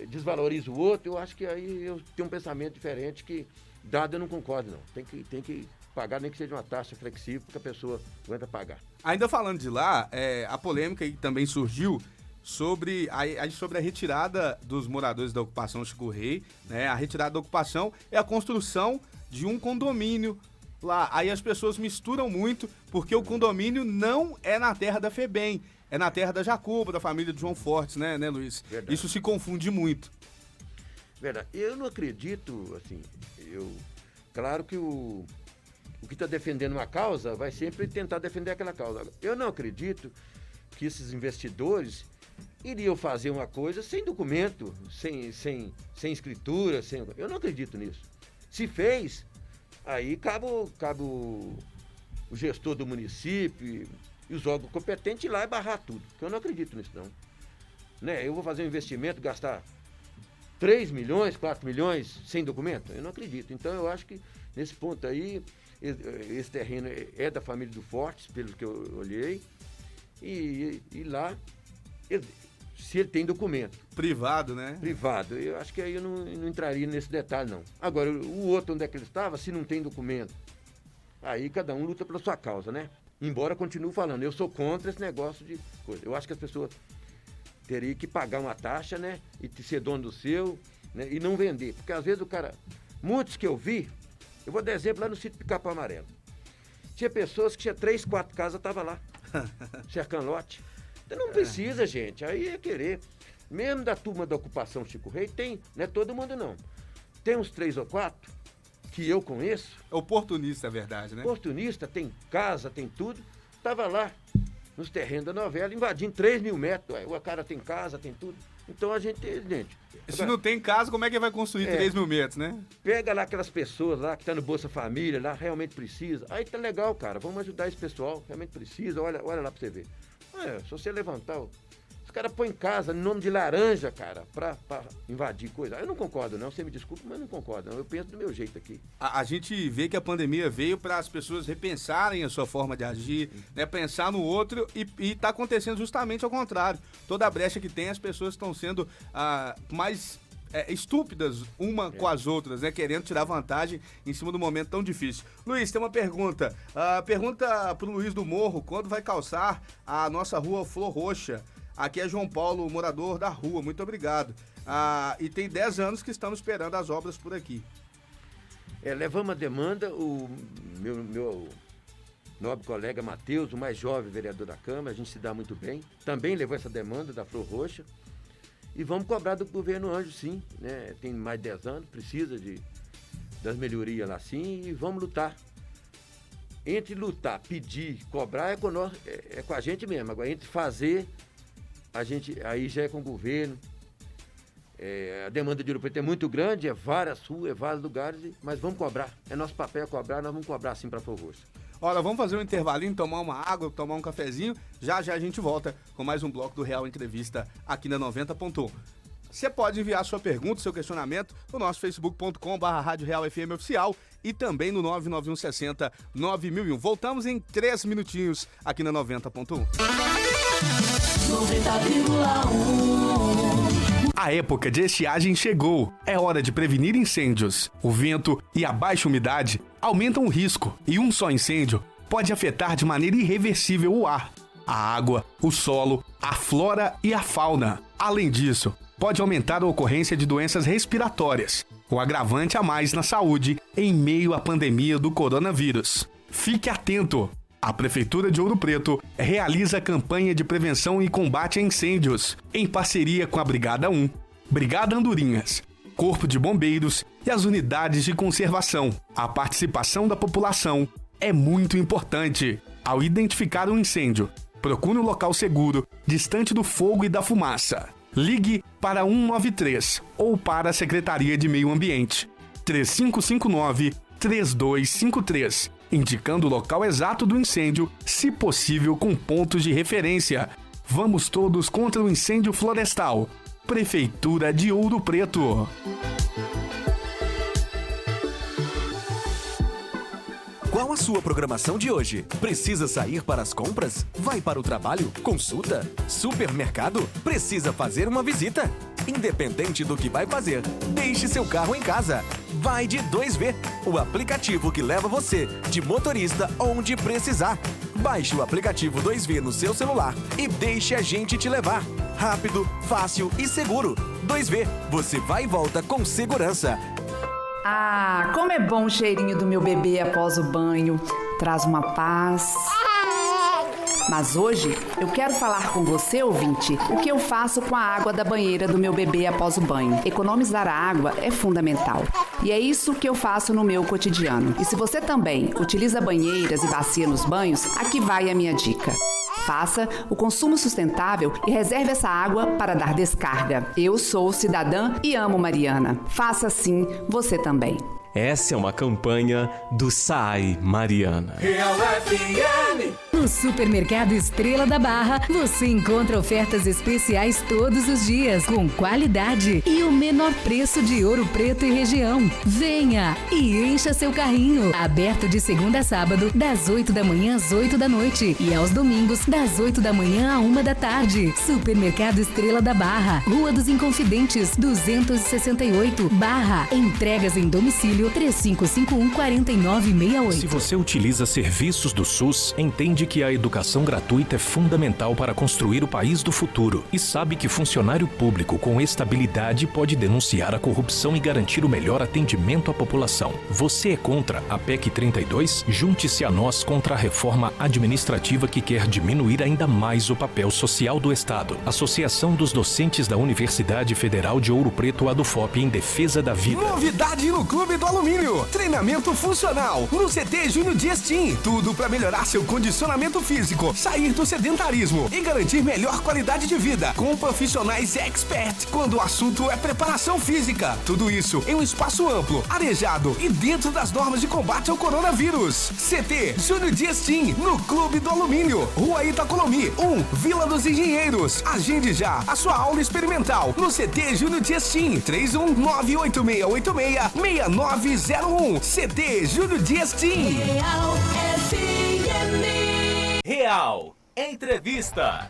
desvaloriza o outro. Eu acho que aí eu tenho um pensamento diferente, que dado eu não concordo, não. Tem que pagar, nem que seja uma taxa flexível, porque a pessoa aguenta pagar. Ainda falando de lá, a polêmica que também surgiu sobre a retirada dos moradores da ocupação Chico Rei, né? A retirada da ocupação é a construção de um condomínio lá. Aí as pessoas misturam muito, porque o condomínio não é na terra da FEBEM, é na terra da Jacuba, da família de João Fortes, né, Luiz? Verdade. Isso se confunde muito. Verdade. Eu não acredito, assim, claro que o que está defendendo uma causa vai sempre tentar defender aquela causa. Eu não acredito que esses investidores iriam fazer uma coisa sem documento, sem escritura, eu não acredito nisso. Se fez, aí cabe o gestor do município e os órgãos competentes ir lá e barrar tudo, porque eu não acredito nisso, não. Né? Eu vou fazer um investimento, gastar 3 milhões, 4 milhões sem documento? Eu não acredito. Então eu acho que nesse ponto aí, esse terreno é da família do Fortes, pelo que eu olhei, e lá, se ele tem documento. Privado, né? Privado. Eu acho que aí eu não entraria nesse detalhe, não. Agora, o outro, onde é que ele estava, se não tem documento, aí cada um luta pela sua causa, né? Embora continue falando, eu sou contra esse negócio de coisa. Eu acho que as pessoas teriam que pagar uma taxa, né? E ser dono do seu, né? E não vender. Porque às vezes muitos que eu vi, Eu vou dar exemplo lá no sítio Pica-Pau Amarelo. Tinha pessoas que tinha 3, 4 casas, estavam lá, cercando lote. Então não precisa, gente, aí é querer. Mesmo da turma da ocupação Chico Rei, tem, não é todo mundo não. Tem uns 3 ou 4 que eu conheço. É oportunista, é verdade, né? Oportunista, tem casa, tem tudo. Estava lá, nos terrenos da novela, invadindo 3 mil metros. O cara tem casa, tem tudo. Então a gente, se não tem casa, como é que vai construir 3 mil metros, né? Pega lá aquelas pessoas lá que estão no Bolsa Família, lá realmente precisa. Aí tá legal, cara, vamos ajudar esse pessoal, realmente precisa, olha lá pra você ver. Se você levantar, os caras põem casa em nome de laranja, cara, pra invadir coisa. Eu não concordo não, você me desculpa, mas não concordo não. Eu penso do meu jeito aqui. A gente vê que a pandemia veio para as pessoas repensarem a sua forma de agir, né? Pensar no outro e tá acontecendo justamente ao contrário. Toda a brecha que tem, as pessoas estão sendo mais estúpidas com as outras, né? Querendo tirar vantagem em cima do momento tão difícil. Luiz, tem uma pergunta. Pergunta pro Luiz do Morro, quando vai calçar a nossa rua Flor Roxa? Aqui é João Paulo, morador da rua. Muito obrigado. E tem 10 anos que estamos esperando as obras por aqui. Levamos a demanda, o meu nobre colega Matheus, o mais jovem vereador da Câmara, a gente se dá muito bem, também levou essa demanda da Flor Roxa. E vamos cobrar do governo Anjo, sim, né? Tem mais de 10 anos, precisa das melhorias lá, sim, e vamos lutar. Entre lutar, pedir, cobrar, é com a gente mesmo. Agora, entre fazer, aí já é com o governo. A demanda de Ouro Preto é muito grande, várias ruas, vários lugares, mas vamos cobrar. É nosso papel cobrar, nós vamos cobrar sim para a Flor Roxa. Olha, vamos fazer um intervalinho, tomar uma água, tomar um cafezinho. Já a gente volta com mais um bloco do Real Entrevista aqui na 90.1. Você pode enviar sua pergunta, seu questionamento no nosso facebook.com/Rádio Real FM Oficial e também no 99160 9001. Voltamos em 3 minutinhos aqui na 90.1. 90,1. A época de estiagem chegou. É hora de prevenir incêndios. O vento e a baixa umidade aumentam o risco e um só incêndio pode afetar de maneira irreversível o ar, a água, o solo, a flora e a fauna. Além disso, pode aumentar a ocorrência de doenças respiratórias, o agravante a mais na saúde em meio à pandemia do coronavírus. Fique atento! A Prefeitura de Ouro Preto realiza a campanha de prevenção e combate a incêndios, em parceria com a Brigada 1, Brigada Andorinhas, Corpo de Bombeiros e as unidades de conservação. A participação da população é muito importante. Ao identificar um incêndio, procure um local seguro, distante do fogo e da fumaça. Ligue para 193 ou para a Secretaria de Meio Ambiente. 3559-3253. Indicando o local exato do incêndio, se possível com pontos de referência. Vamos todos contra o incêndio florestal. Prefeitura de Ouro Preto. Qual a sua programação de hoje? Precisa sair para as compras? Vai para o trabalho? Consulta? Supermercado? Precisa fazer uma visita? Independente do que vai fazer, deixe seu carro em casa. Vai de 2V, o aplicativo que leva você de motorista onde precisar. Baixe o aplicativo 2V no seu celular e deixe a gente te levar. Rápido, fácil e seguro. 2V, você vai e volta com segurança. Ah, como é bom o cheirinho do meu bebê após o banho. Traz uma paz. Mas hoje eu quero falar com você, ouvinte, o que eu faço com a água da banheira do meu bebê após o banho. Economizar a água é fundamental. E é isso que eu faço no meu cotidiano. E se você também utiliza banheiras e bacia nos banhos, aqui vai a minha dica. Faça o consumo sustentável e reserve essa água para dar descarga. Eu sou cidadã e amo Mariana. Faça assim você também. Essa é uma campanha do SAI Mariana. Real FM. No Supermercado Estrela da Barra, você encontra ofertas especiais todos os dias, com qualidade e o menor preço de Ouro Preto e região. Venha e encha seu carrinho. Aberto de segunda a sábado, das 8 da manhã às 8 da noite e aos domingos, das 8 da manhã à 1 da tarde. Supermercado Estrela da Barra, Rua dos Inconfidentes, 268, Barra. Entregas em domicílio 3551-4968. Se você utiliza serviços do SUS, entende que a educação gratuita é fundamental para construir o país do futuro e sabe que funcionário público com estabilidade pode denunciar a corrupção e garantir o melhor atendimento à população. Você é contra a PEC 32? Junte-se a nós contra a reforma administrativa que quer diminuir ainda mais o papel social do Estado. Associação dos Docentes da Universidade Federal de Ouro Preto, ADUFOP, em defesa da vida. Novidade no Clube do Alumínio. Treinamento funcional no CT Júnior Dias Team. Tudo para melhorar seu condicionamento físico, sair do sedentarismo e garantir melhor qualidade de vida com profissionais expert quando o assunto é preparação física. Tudo isso em um espaço amplo, arejado e dentro das normas de combate ao coronavírus. CT Júnior Dias Team no Clube do Alumínio, Rua Itacolomi, 1, Vila dos Engenheiros. Agende já a sua aula experimental no CT Júnior Dias Team, 31986866901. CT Júnior Dias Team. Real Entrevista.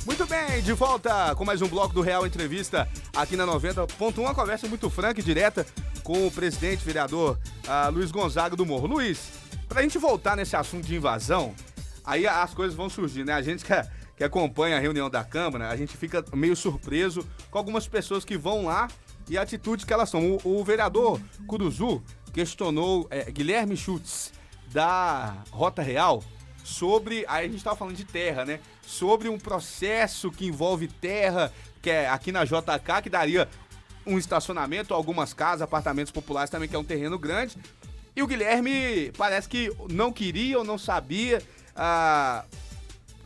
Muito bem, de volta com mais um bloco do Real Entrevista aqui na 90.1, uma conversa muito franca e direta com o presidente, vereador Luiz Gonzaga do Morro. Luiz, pra gente voltar nesse assunto de invasão, aí as coisas vão surgir, né? A gente que acompanha a reunião da Câmara, a gente fica meio surpreso com algumas pessoas que vão lá e a atitude que elas são. O vereador Curuzu questionou Guilherme Schultz, da Rota Real, sobre, aí a gente estava falando de terra, né? Sobre um processo que envolve terra, que é aqui na JK, que daria um estacionamento, algumas casas, apartamentos populares também, que é um terreno grande. E o Guilherme parece que não queria ou não sabia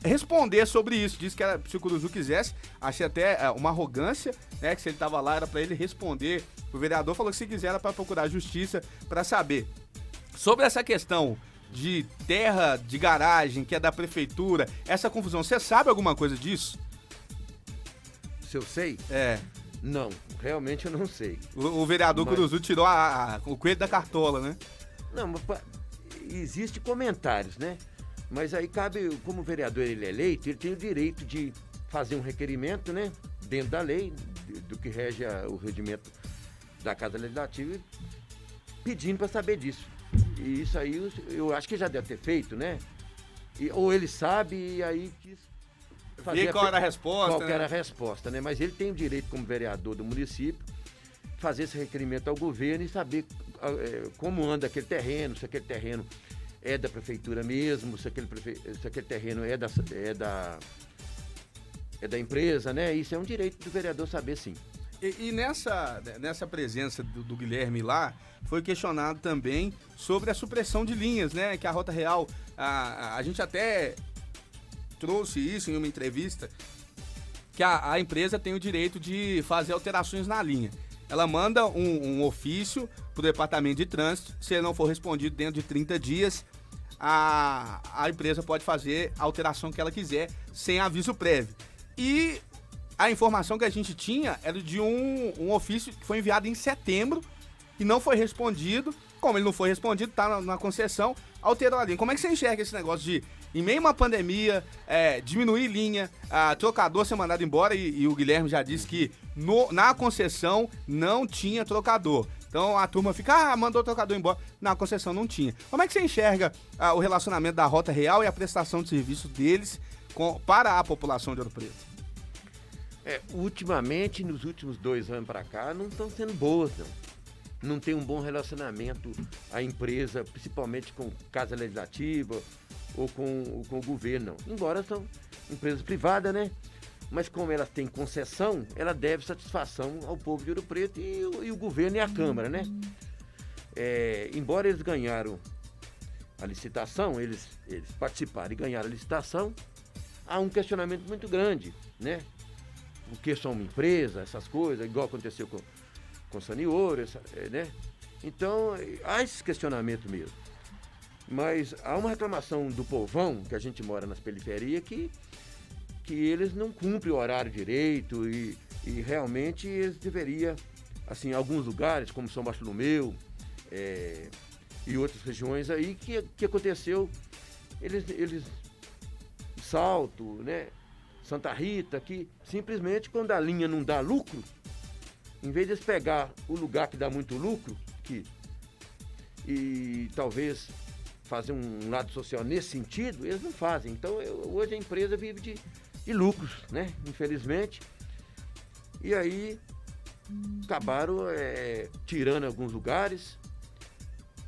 responder sobre isso. Disse que se o Curuzu quisesse, achei até uma arrogância, né? Que se ele estava lá era para ele responder. O vereador falou que se quiser era para procurar justiça para saber. Sobre essa questão de terra de garagem, que é da prefeitura, essa confusão, você sabe alguma coisa disso? Se eu sei? Não, realmente eu não sei. O vereador Curuzu tirou o coelho da cartola, né? Não, mas existe comentários, né? Mas aí cabe, como o vereador ele é eleito, ele tem o direito de fazer um requerimento, né? Dentro da lei, do que rege o regimento da Casa Legislativa, pedindo para saber disso. E isso aí eu acho que já deve ter feito, né? Ou ele sabe e aí quis fazer... E qual era a resposta, qual era a resposta, né? Mas ele tem o direito, como vereador do município, fazer esse requerimento ao governo e saber como anda aquele terreno, se aquele terreno é da prefeitura mesmo, se aquele terreno é da empresa, né? Isso é um direito do vereador saber, sim. E nessa presença do Guilherme lá, foi questionado também sobre a supressão de linhas, né? Que a Rota Real, a gente até trouxe isso em uma entrevista, que a empresa tem o direito de fazer alterações na linha. Ela manda um ofício para o Departamento de Trânsito, se ele não for respondido dentro de 30 dias, a empresa pode fazer a alteração que ela quiser, sem aviso prévio. E a informação que a gente tinha era de um ofício que foi enviado em setembro e não foi respondido. Como ele não foi respondido, tá na concessão, alterou a linha. Como é que você enxerga esse negócio de, em meio a uma pandemia, diminuir linha, trocador ser mandado embora, e o Guilherme já disse que na concessão não tinha trocador. Então a turma fica, mandou o trocador embora. Na concessão não tinha. Como é que você enxerga o relacionamento da Rota Real e a prestação de serviço deles para a população de Ouro Preto? Ultimamente, nos últimos 2 anos para cá, não estão sendo boas, não. Não tem um bom relacionamento a empresa, principalmente com Casa Legislativa ou com o governo, não. Embora são empresas privadas, né? Mas como elas têm concessão, ela deve satisfação ao povo de Ouro Preto e o governo e a Câmara, né? Embora eles ganharam a licitação, eles participaram e ganharam a licitação, há um questionamento muito grande, né? O que são uma empresa, essas coisas, igual aconteceu com Sanioro, né? Então, há esse questionamento mesmo. Mas há uma reclamação do povão, que a gente mora nas periferias, que eles não cumprem o horário direito e realmente eles deveriam, assim, alguns lugares, como São Bartolomeu e outras regiões aí, que aconteceu, eles Salto, né? Santa Rita, que simplesmente quando a linha não dá lucro, em vez de eles pegar o lugar que dá muito lucro, e talvez fazer um lado social nesse sentido, eles não fazem. Então, hoje a empresa vive de lucros, né? Infelizmente. E aí, acabaram tirando alguns lugares.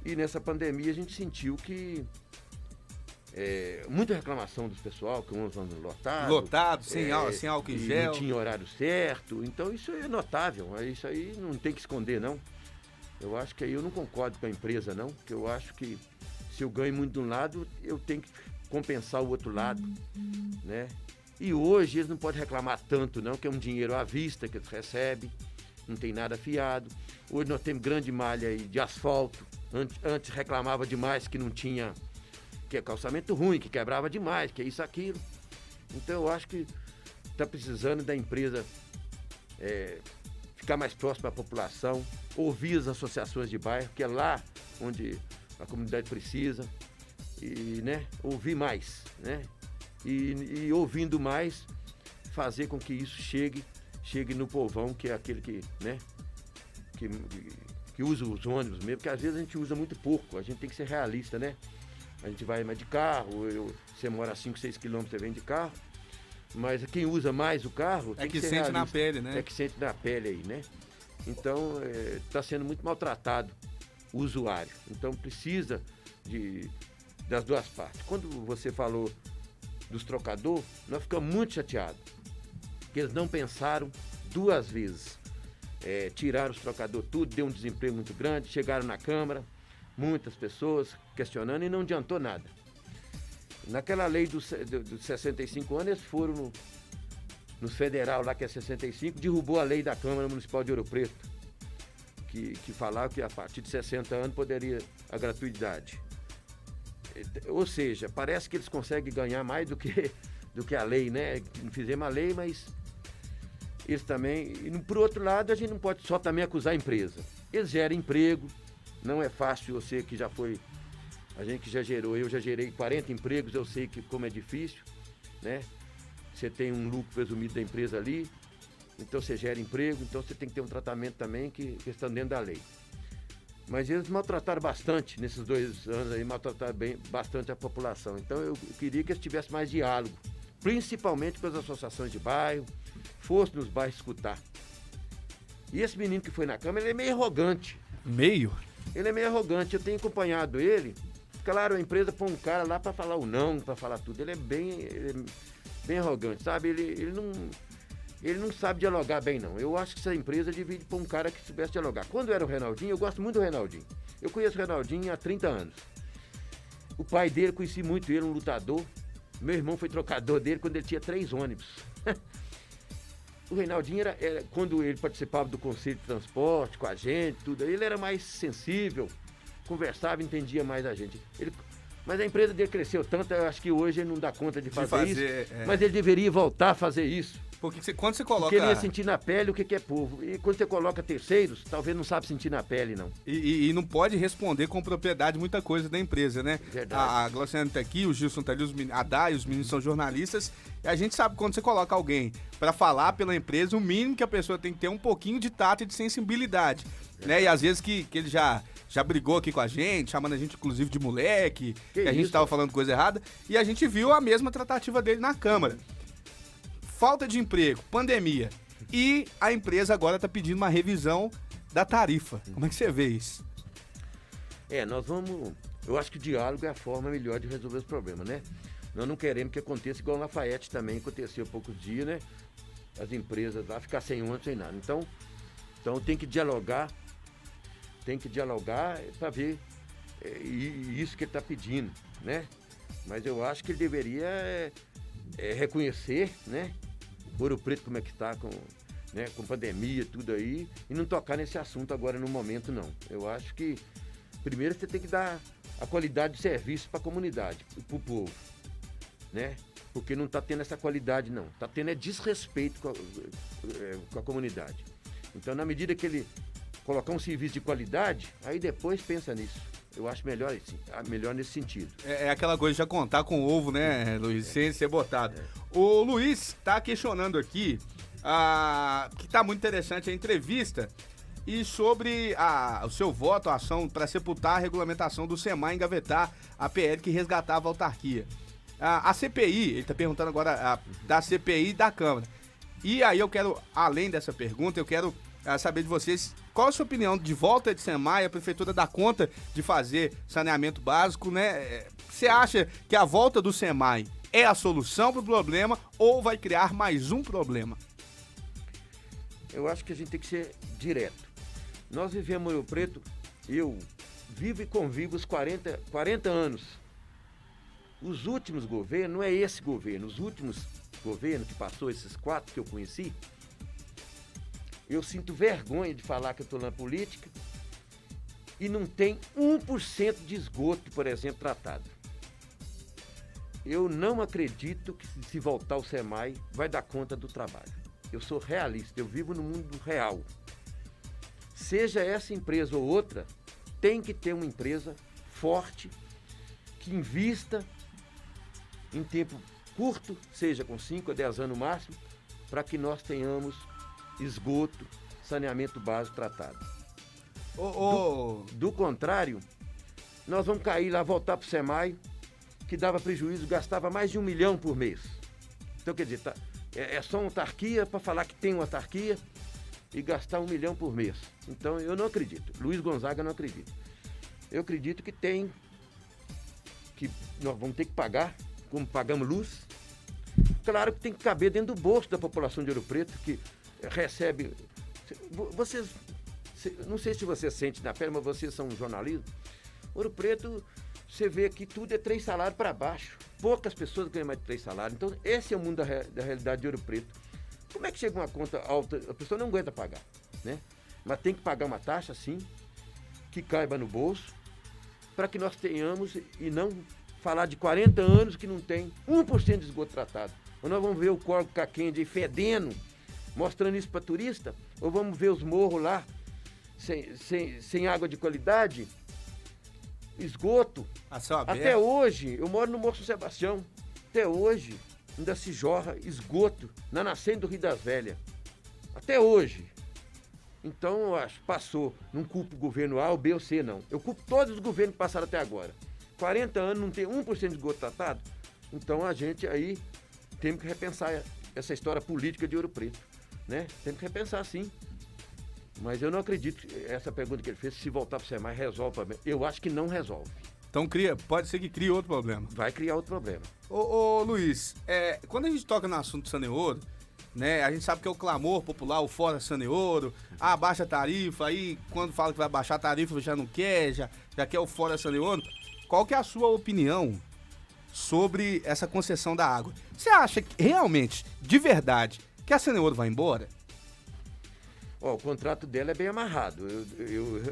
E nessa pandemia a gente sentiu que muita reclamação do pessoal, que uns andam lotados. Lotado, sem álcool em gel. Não tinha horário certo. Então isso é notável. Isso aí não tem que esconder, não. Eu acho que aí eu não concordo com a empresa, não. Porque eu acho que se eu ganho muito de um lado, eu tenho que compensar o outro lado, né? E hoje eles não podem reclamar tanto, não, que é um dinheiro à vista que eles recebem, não tem nada fiado. Hoje nós temos grande malha aí de asfalto. Antes reclamava demais que não tinha, que é calçamento ruim, que quebrava demais, que é isso, aquilo. Então eu acho que está precisando da empresa ficar mais próxima à população, ouvir as associações de bairro, que é lá onde a comunidade precisa, e, né, ouvir mais, né? E ouvindo mais, fazer com que isso chegue no povão, que é aquele que, né, que usa os ônibus mesmo, porque às vezes a gente usa muito pouco, a gente tem que ser realista, né? A gente vai mais de carro, você mora a 5, 6 quilômetros, você vem de carro, mas quem usa mais o carro tem que ser sente realista. na pele, né? É que sente na pele aí, né? Então, está sendo muito maltratado o usuário. Então, precisa das duas partes. Quando você falou dos trocadores, nós ficamos muito chateados, porque eles não pensaram duas vezes. Tiraram os trocadores tudo, deu um desemprego muito grande, chegaram na Câmara, muitas pessoas questionando e não adiantou nada. Naquela lei dos 65 anos, eles foram no federal lá, que é 65, derrubou a lei da Câmara Municipal de Ouro Preto, que falava que a partir de 60 anos poderia a gratuidade. Ou seja, parece que eles conseguem ganhar mais do que a lei, né? Não fizemos a lei, mas eles também... E por outro lado, a gente não pode só também acusar a empresa. Eles geram emprego, não é fácil, você que já foi... A gente que já gerou, eu já gerei 40 empregos, eu sei como é difícil, né? Você tem um lucro presumido da empresa ali, então você gera emprego, então você tem que ter um tratamento também que está dentro da lei. Mas eles maltrataram bastante, nesses 2 anos aí, maltrataram bastante a população. Então eu queria que eles tivessem mais diálogo, principalmente com as associações de bairro, fosse nos bairros escutar. E esse menino que foi na Câmara, ele é meio arrogante. Meio? Ele é meio arrogante, eu tenho acompanhado ele. Claro, a empresa põe um cara lá para falar o não, para falar tudo. Ele é bem arrogante, sabe? Ele não sabe dialogar bem, não. Eu acho que essa empresa devia pôr um cara que soubesse dialogar. Quando era o Reinaldinho, eu gosto muito do Reinaldinho. Eu conheço o Reinaldinho há 30 anos. O pai dele, conheci muito ele, um lutador. Meu irmão foi trocador dele quando ele tinha 3 ônibus. O Reinaldinho era, quando ele participava do Conselho de Transporte com a gente, tudo, ele era mais sensível, conversava, entendia mais a gente. Mas a empresa dele cresceu tanto, eu acho que hoje ele não dá conta de fazer isso. Mas ele deveria voltar a fazer isso. Porque quando você coloca... Porque ele ia sentir na pele o que é povo. E quando você coloca terceiros, talvez não sabe sentir na pele, não. E não pode responder com propriedade muita coisa da empresa, né? Verdade. A Glauciane tá aqui, o Gilson tá ali, a Day, os meninos são jornalistas. E a gente sabe quando você coloca alguém para falar pela empresa, o mínimo que a pessoa tem que ter um pouquinho de tato e de sensibilidade, né? E às vezes que ele já brigou aqui com a gente, chamando a gente inclusive de moleque, que a gente tava falando coisa errada, e a gente viu a mesma tratativa dele na Câmara. Falta de emprego, pandemia, e a empresa agora tá pedindo uma revisão da tarifa. Como é que você vê isso? Eu acho que o diálogo é a forma melhor de resolver os problemas, né? Nós não queremos que aconteça igual na Lafayette também, aconteceu há poucos dias, né? As empresas lá ficar sem ônibus, sem nada. Então tem que dialogar para ver isso que ele está pedindo, né? Mas eu acho que ele deveria reconhecer, né? Ouro Preto como é que está com pandemia, tudo aí, e não tocar nesse assunto agora no momento, não. Eu acho que primeiro você tem que dar a qualidade de serviço para a comunidade, para o povo, né? Porque não está tendo essa qualidade, não. Está tendo desrespeito com a comunidade. Então, na medida que ele colocar um serviço de qualidade, aí depois pensa nisso. Eu acho melhor nesse sentido. É aquela coisa de já contar com o ovo, né, Luiz? Sem ser botado. O Luiz tá questionando aqui, que tá muito interessante a entrevista, E sobre o seu voto, a ação para sepultar a regulamentação do SEMAI, engavetar a PL que resgatava a autarquia. A CPI, ele está perguntando agora da CPI da Câmara. E aí eu quero, além dessa pergunta, eu quero saber de vocês, qual a sua opinião de volta de SEMAI? A prefeitura dá conta de fazer saneamento básico, né? Você acha que a volta do SEMAI é a solução para o problema ou vai criar mais um problema? Eu acho que a gente tem que ser direto. Nós vivemos em Ouro Preto, eu vivo e convivo os 40 anos. Os últimos governos, não é esse governo, os últimos governos que passou, esses 4 que eu conheci, eu sinto vergonha de falar que eu estou na política e não tem 1% de esgoto, por exemplo, tratado. Eu não acredito que se voltar o SEMAI vai dar conta do trabalho. Eu sou realista, eu vivo no mundo real. Seja essa empresa ou outra, tem que ter uma empresa forte, que invista em tempo curto, seja com 5 a 10 anos no máximo, para que nós tenhamos esgoto, saneamento básico tratado. Do contrário, nós vamos cair lá, voltar para o SEMAI, que dava prejuízo, gastava mais de 1 milhão por mês. Então, quer dizer, é só uma autarquia para falar que tem uma autarquia e gastar 1 milhão por mês. Então, eu não acredito. Luiz Gonzaga não acredita. Eu acredito que nós vamos ter que pagar, como pagamos luz. Claro que tem que caber dentro do bolso da população de Ouro Preto, que recebe... Vocês, não sei se você sente na pele, mas vocês são jornalistas. Ouro Preto, você vê que tudo é 3 salários para baixo. Poucas pessoas ganham mais de 3 salários. Então, esse é o mundo da realidade de Ouro Preto. Como é que chega uma conta alta? A pessoa não aguenta pagar, né? Mas tem que pagar uma taxa, sim, que caiba no bolso, para que nós tenhamos, e não falar de 40 anos que não tem 1% de esgoto tratado. Ou nós vamos ver o Córrego Caquende aí fedendo, mostrando isso para turista, ou vamos ver os morros lá, sem água de qualidade, esgoto. Até hoje, eu moro no Morro São Sebastião, até hoje ainda se jorra esgoto na nascente do Rio das Velhas. Até hoje. Então, eu acho, passou, não culpo o governo A, ou B ou C, não. Eu culpo todos os governos que passaram até agora. 40 anos não tem 1% de esgoto tratado, então a gente aí tem que repensar essa história política de Ouro Preto, né? Tem que repensar, sim. Mas eu não acredito que essa pergunta que ele fez, se voltar para o SEMAI, resolve o problema. Eu acho que não resolve. Então pode ser que crie outro problema. Vai criar outro problema. Ô Luiz, quando a gente toca no assunto Saneouro, né, a gente sabe que é o clamor popular, o fora Saneouro, baixa a tarifa, aí quando fala que vai baixar a tarifa já não quer, já quer o fora Saneouro. Qual que é a sua opinião sobre essa concessão da água? Você acha que realmente, de verdade, que a Saneouro vai embora? O contrato dela é bem amarrado.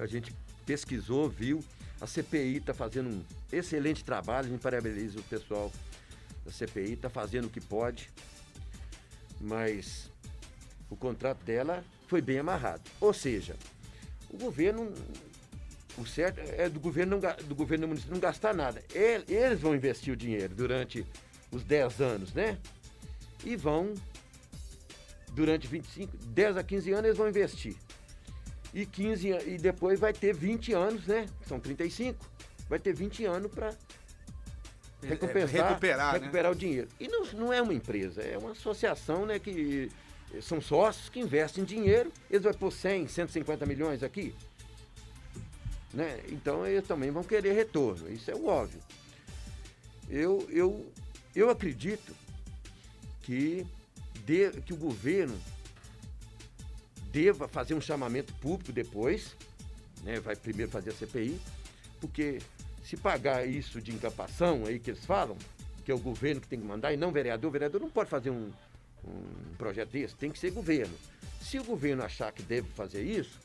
A gente pesquisou, viu. A CPI está fazendo um excelente trabalho. A gente parabeniza o pessoal da CPI, está fazendo o que pode. Mas o contrato dela foi bem amarrado. Ou seja, o governo... O certo é do governo do município não gastar nada. Eles vão investir o dinheiro durante os 10 anos, né? E vão, durante 10 a 15 anos, eles vão investir. E depois vai ter 20 anos, né? São 35. Vai ter 20 anos para recuperar o dinheiro. E não é uma empresa, é uma associação, né? Que são sócios que investem dinheiro. Eles vão pôr 100, 150 milhões aqui. Né? Então eles também vão querer retorno, isso é o óbvio. Eu acredito que o governo deva fazer um chamamento público depois, né? Vai primeiro fazer a CPI, porque se pagar isso de incapação aí que eles falam, que é o governo que tem que mandar e não o vereador não pode fazer um projeto desse, tem que ser governo. Se o governo achar que deve fazer isso,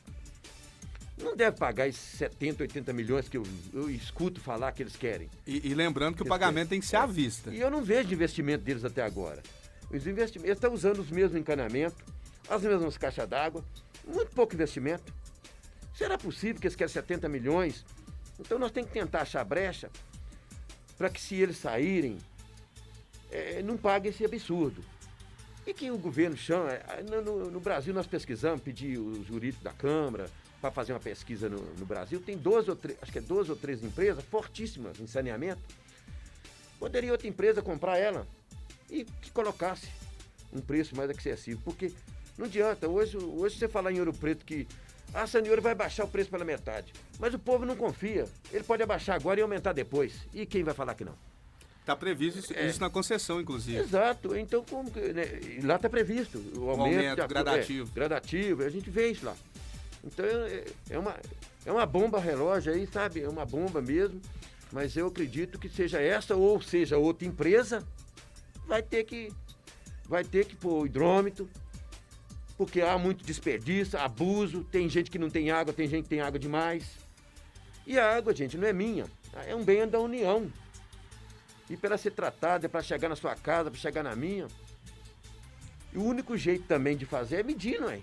não deve pagar esses 70, 80 milhões que eu escuto falar que eles querem. E lembrando que o pagamento tem que ser à vista. E eu não vejo investimento deles até agora. Os investimentos, eles estão usando os mesmos encanamentos, as mesmas caixas d'água, muito pouco investimento. Será possível que eles querem 70 milhões? Então nós temos que tentar achar brecha para que, se eles saírem, não paguem esse absurdo. E que o governo chama... No Brasil nós pesquisamos, pedi os jurídicos da Câmara para fazer uma pesquisa no Brasil. Tem 12 ou 13 empresas fortíssimas em saneamento. Poderia outra empresa comprar ela e que colocasse um preço mais acessível. Porque não adianta, hoje você falar em Ouro Preto que a Saneouro vai baixar o preço pela metade. Mas o povo não confia. Ele pode abaixar agora e aumentar depois. E quem vai falar que não? Está previsto isso na concessão, inclusive. Exato. Então, lá está previsto o aumento gradativo. Gradativo, a gente vê isso lá. Então, é uma bomba relógio aí, sabe? É uma bomba mesmo. Mas eu acredito que seja essa ou seja outra empresa, vai ter que pôr hidrômetro, porque há muito desperdício, abuso, tem gente que não tem água, tem gente que tem água demais. E a água, gente, não é minha, é um bem da União. E para ela ser tratada, é para chegar na sua casa, para chegar na minha. E o único jeito também de fazer é medir, não é?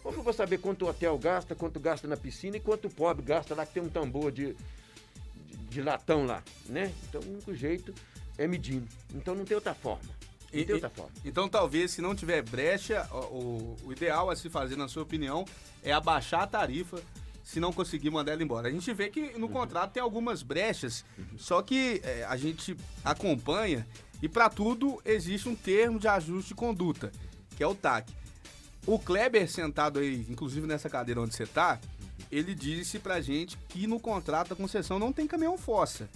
Como eu vou saber quanto o hotel gasta, quanto gasta na piscina e quanto o pobre gasta lá que tem um tambor de latão lá, né? Então o único jeito é medindo. Então não tem outra forma. Então talvez, se não tiver brecha, o ideal a se fazer, na sua opinião, é abaixar a tarifa se não conseguir mandar ela embora. A gente vê que no contrato tem algumas brechas, só que a gente acompanha e para tudo existe um termo de ajuste de conduta, que é o TAC. O Kleber, sentado aí, inclusive nessa cadeira onde você está, ele disse pra gente que no contrato da concessão não tem caminhão-fossa.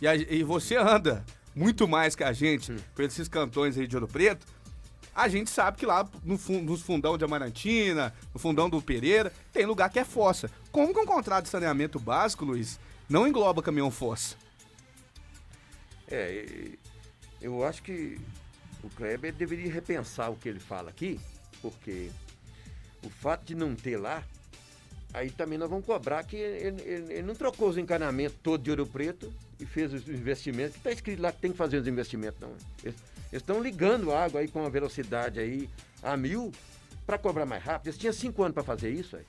E você anda muito mais que a gente por esses cantões aí de Ouro Preto. A gente sabe que lá nos fundão de Amarantina, no fundão do Pereira, tem lugar que é fossa. Como que um contrato de saneamento básico, Luiz, não engloba caminhão-fossa? Eu acho que o Kleber deveria repensar o que ele fala aqui, porque o fato de não ter lá, aí também nós vamos cobrar que ele não trocou os encanamentos todos de Ouro Preto e fez os investimentos, que está escrito lá que tem que fazer os investimentos, não. Eles estão ligando a água aí com uma velocidade aí a 1000 para cobrar mais rápido. Eles tinham 5 anos para fazer isso aí.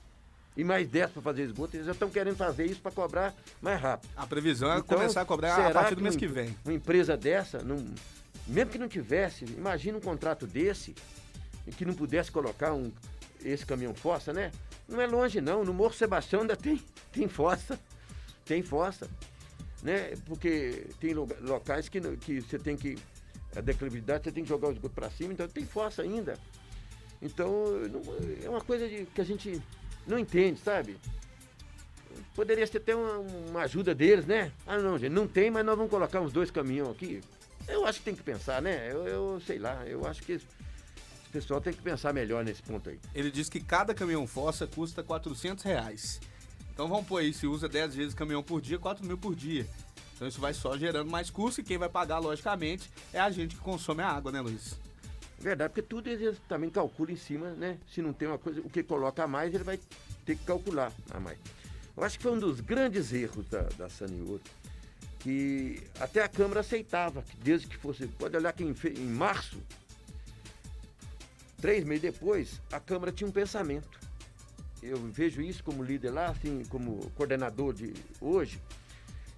E mais 10 para fazer esgoto, eles já estão querendo fazer isso para cobrar mais rápido. A previsão é começar a cobrar a partir do mês que vem. Uma empresa dessa, mesmo que não tivesse, imagina um contrato desse, que não pudesse colocar esse caminhão-fossa, né? Não é longe não, no Morro Sebastião ainda tem fossa, né? Porque tem locais que você tem que, a declividade, você tem que jogar o esgoto para cima, então tem fossa ainda. Então, é uma coisa que a gente não entende, sabe? Poderia ser até uma ajuda deles, né? Ah, não, gente, não tem, mas nós vamos colocar uns 2 caminhões aqui. Eu acho que tem que pensar, né? Eu sei lá, eu acho que esse pessoal tem que pensar melhor nesse ponto aí. Ele diz que cada caminhão-fossa custa R$400. Então vamos pôr aí, se usa 10 vezes caminhão por dia, 4.000 por dia. Então isso vai só gerando mais custo e quem vai pagar, logicamente, é a gente que consome a água, né, Luiz? Verdade, porque tudo eles também calculam em cima, né? Se não tem uma coisa, o que coloca a mais, ele vai ter que calcular a mais. Eu acho que foi um dos grandes erros da Saneouro, que até a Câmara aceitava, que desde que fosse... Pode olhar que em março, 3 meses depois, a Câmara tinha um pensamento. Eu vejo isso como líder lá, assim, como coordenador de hoje,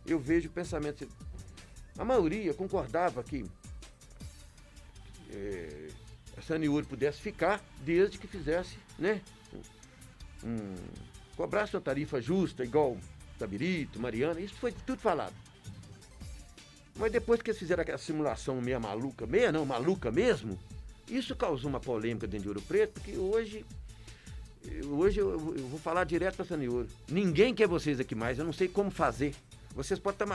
eu vejo o pensamento. A maioria concordava que a Saneouro pudesse ficar desde que fizesse, né? Cobrasse uma tarifa justa, igual Tabirito, Mariana, isso foi tudo falado. Mas depois que eles fizeram aquela simulação maluca mesmo, isso causou uma polêmica dentro de Ouro Preto, porque hoje eu vou falar direto para a Saneouro. Ninguém quer vocês aqui mais, eu não sei como fazer. Vocês podem estar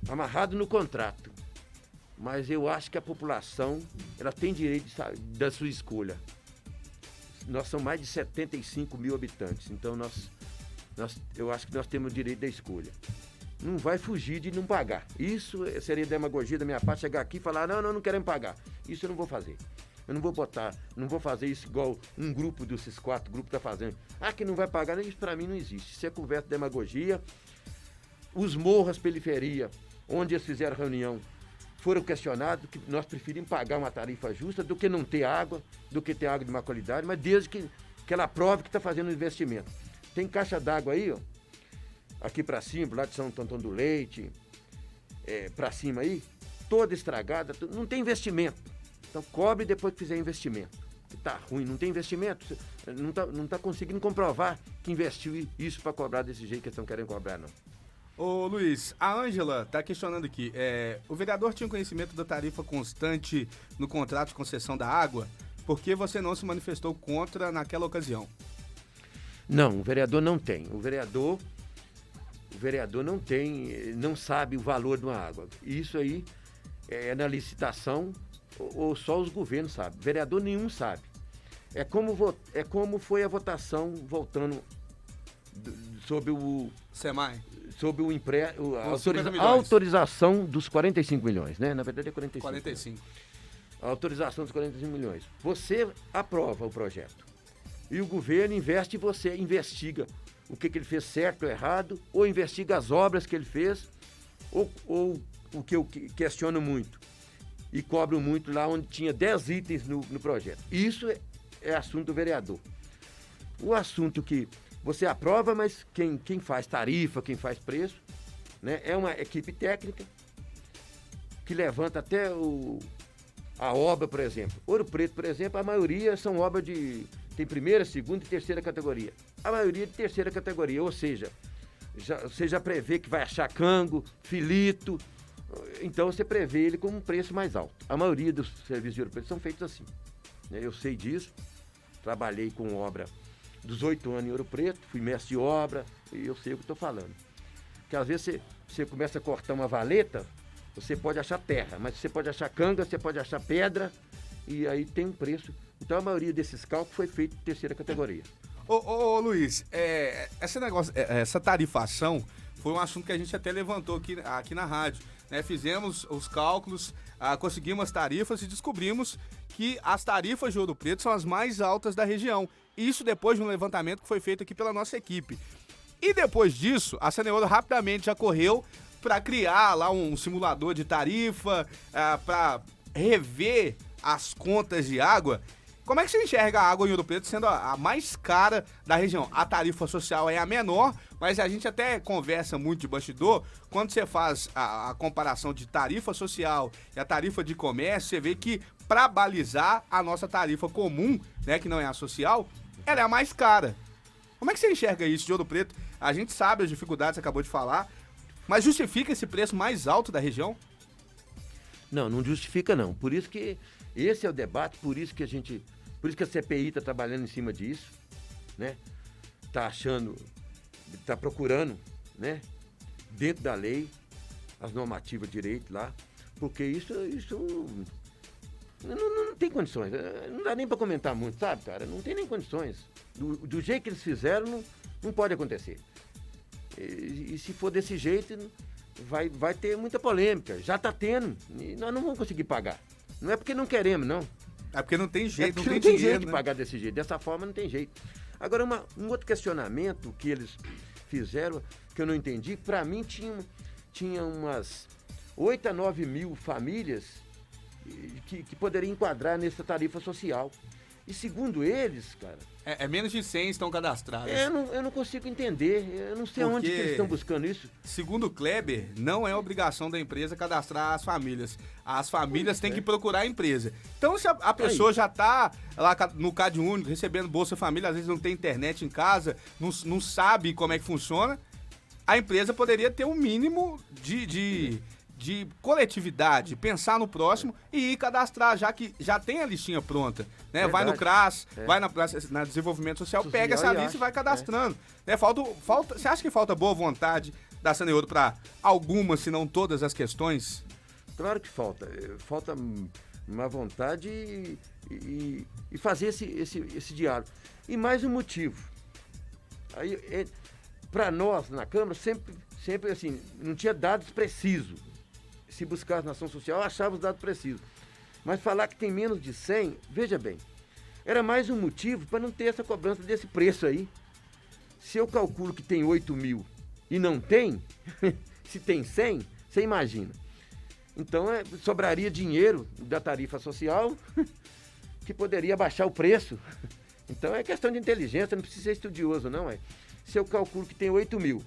amarrado no contrato. Mas eu acho que a população, ela tem direito da sua escolha. Nós somos mais de 75 mil habitantes, então eu acho que nós temos o direito da escolha. Não vai fugir de não pagar. Isso seria demagogia da minha parte, chegar aqui e falar, não queremos pagar. Isso eu não vou fazer. Eu não vou fazer isso igual um grupo desses 4 grupos está fazendo. Que não vai pagar, isso para mim não existe. Isso é conversa de demagogia. Os morros, periferia, onde eles fizeram reunião, foram questionados que nós preferimos pagar uma tarifa justa do que não ter água, do que ter água de má qualidade, mas desde que ela prove que está fazendo um investimento. Tem caixa d'água aí, ó, aqui para cima, lá de São Antônio do Leite, para cima aí, toda estragada, não tem investimento. Então, cobre depois que fizer investimento. Está ruim, não tem investimento, não tá conseguindo comprovar que investiu isso para cobrar desse jeito que eles estão querendo cobrar, não. Ô Luiz, a Ângela está questionando aqui, o vereador tinha conhecimento da tarifa constante no contrato de concessão da água, por que você não se manifestou contra naquela ocasião? Não, o vereador não tem. O vereador não tem, não sabe o valor de uma água. Isso aí é na licitação ou só os governos sabem. Vereador nenhum sabe. É como foi a votação voltando sobre o SEMAI. Sobre a autorização dos 45 milhões, né? Na verdade é 45. 45. A autorização dos 45 milhões. Você aprova o projeto. E o governo investe e você investiga o que ele fez certo ou errado, ou investiga as obras que ele fez, ou o que eu questiono muito, e cobro muito lá onde tinha 10 itens no projeto. Isso é assunto do vereador. O assunto que você aprova, mas quem faz tarifa, quem faz preço, né, é uma equipe técnica que levanta até a obra, por exemplo. Ouro Preto, por exemplo, a maioria são obras tem primeira, segunda e terceira categoria. A maioria de terceira categoria, ou seja, você já prevê que vai achar cango, filito, então você prevê ele com um preço mais alto. A maioria dos serviços de Ouro Preto são feitos assim, né? Eu sei disso, trabalhei com obra dos 8 anos em Ouro Preto, fui mestre de obra e eu sei o que estou falando. Porque às vezes você começa a cortar uma valeta, você pode achar terra, mas você pode achar canga, você pode achar pedra e aí tem um preço. Então a maioria desses cálculos foi feito em terceira categoria. Ô Luiz, essa tarifação foi um assunto que a gente até levantou aqui na rádio, né? Fizemos os cálculos, conseguimos as tarifas e descobrimos que as tarifas de Ouro Preto são as mais altas da região. Isso depois de um levantamento que foi feito aqui pela nossa equipe. E depois disso, a Saneouro rapidamente já correu para criar lá um simulador de tarifa, para rever as contas de água. Como é que você enxerga a água em Ouro Preto sendo a mais cara da região? A tarifa social é a menor, mas a gente até conversa muito de bastidor. Quando você faz a comparação de tarifa social e a tarifa de comércio, você vê que para balizar a nossa tarifa comum, né, que não é a social, ela é a mais cara. Como é que você enxerga isso de Ouro Preto? A gente sabe as dificuldades, você acabou de falar, mas justifica esse preço mais alto da região? Não justifica não. Por isso que esse é o debate, por isso que a CPI está trabalhando em cima disso, né? Está procurando, né? Dentro da lei, as normativas de direito lá, porque isso não tem condições. Não dá nem para comentar muito, sabe, cara? Não tem nem condições. Do jeito que eles fizeram, não pode acontecer. E se for desse jeito, vai ter muita polêmica. Já está tendo, e nós não vamos conseguir pagar. Não é porque não queremos, não. É porque não tem jeito, não tem jeito de pagar desse jeito. Dessa forma não tem jeito. Agora, um outro questionamento que eles fizeram, que eu não entendi, para mim tinha umas 8 a 9 mil famílias que poderiam enquadrar nessa tarifa social. E segundo eles, cara... É menos de 100 estão cadastrados. Eu não consigo entender. Eu não sei onde que eles estão buscando isso. Segundo o Kleber, não é obrigação da empresa cadastrar as famílias. As famílias têm que procurar a empresa. Então, se a pessoa já está lá no Cade Único, recebendo Bolsa Família, às vezes não tem internet em casa, não sabe como é que funciona, a empresa poderia ter um mínimo de coletividade, pensar no próximo e ir cadastrar, já que já tem a listinha pronta, né? Vai no CRAS, vai na Desenvolvimento Social, pega essa lista e vai cadastrando. Né? Você acha que falta boa vontade da Saneouro para algumas, se não todas as questões? Claro que falta. Falta uma vontade e fazer esse diálogo. E mais um motivo. Para nós, na Câmara, sempre assim, não tinha dados precisos. Se buscasse na ação social, achava os dados precisos. Mas falar que tem menos de 100, veja bem, era mais um motivo para não ter essa cobrança desse preço aí. Se eu calculo que tem 8 mil e não tem, se tem 100, você imagina. Então, sobraria dinheiro da tarifa social que poderia baixar o preço. Então, é questão de inteligência, não precisa ser estudioso, não é? Se eu calculo que tem 8 mil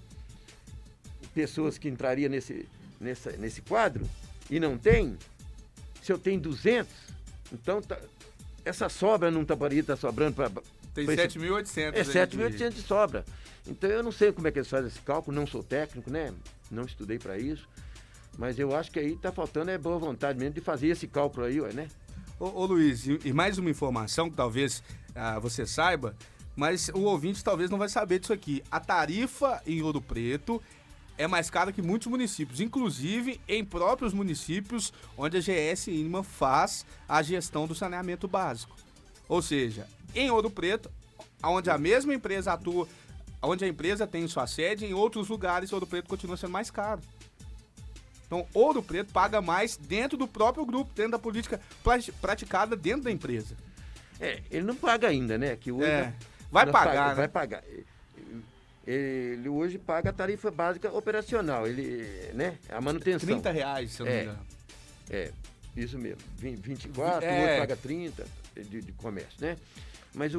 pessoas que entrariam nesse quadro e não tem, se eu tenho 200, Então, essa sobra no Taquari está sobrando para... Tem 7.800. É 7.800 de sobra. Então, eu não sei como é que eles fazem esse cálculo, não sou técnico, né? Não estudei para isso. Mas eu acho que aí está faltando boa vontade mesmo de fazer esse cálculo aí, né? Ô Luiz, e mais uma informação que talvez você saiba, mas o ouvinte talvez não vai saber disso aqui. A tarifa em Ouro Preto é mais cara que muitos municípios, inclusive em próprios municípios onde a GS Inma faz a gestão do saneamento básico. Ou seja, em Ouro Preto, onde a mesma empresa atua, onde a empresa tem sua sede, em outros lugares Ouro Preto continua sendo mais caro. Então, Ouro Preto paga mais dentro do próprio grupo, dentro da política praticada dentro da empresa. Ele não paga ainda, né? Que hoje vai pagar, né? Vai pagar. Ele hoje paga a tarifa básica operacional, né? A manutenção. R$30, se eu não me engano. Isso mesmo. 24, o outro paga 30 de comércio, né? Mas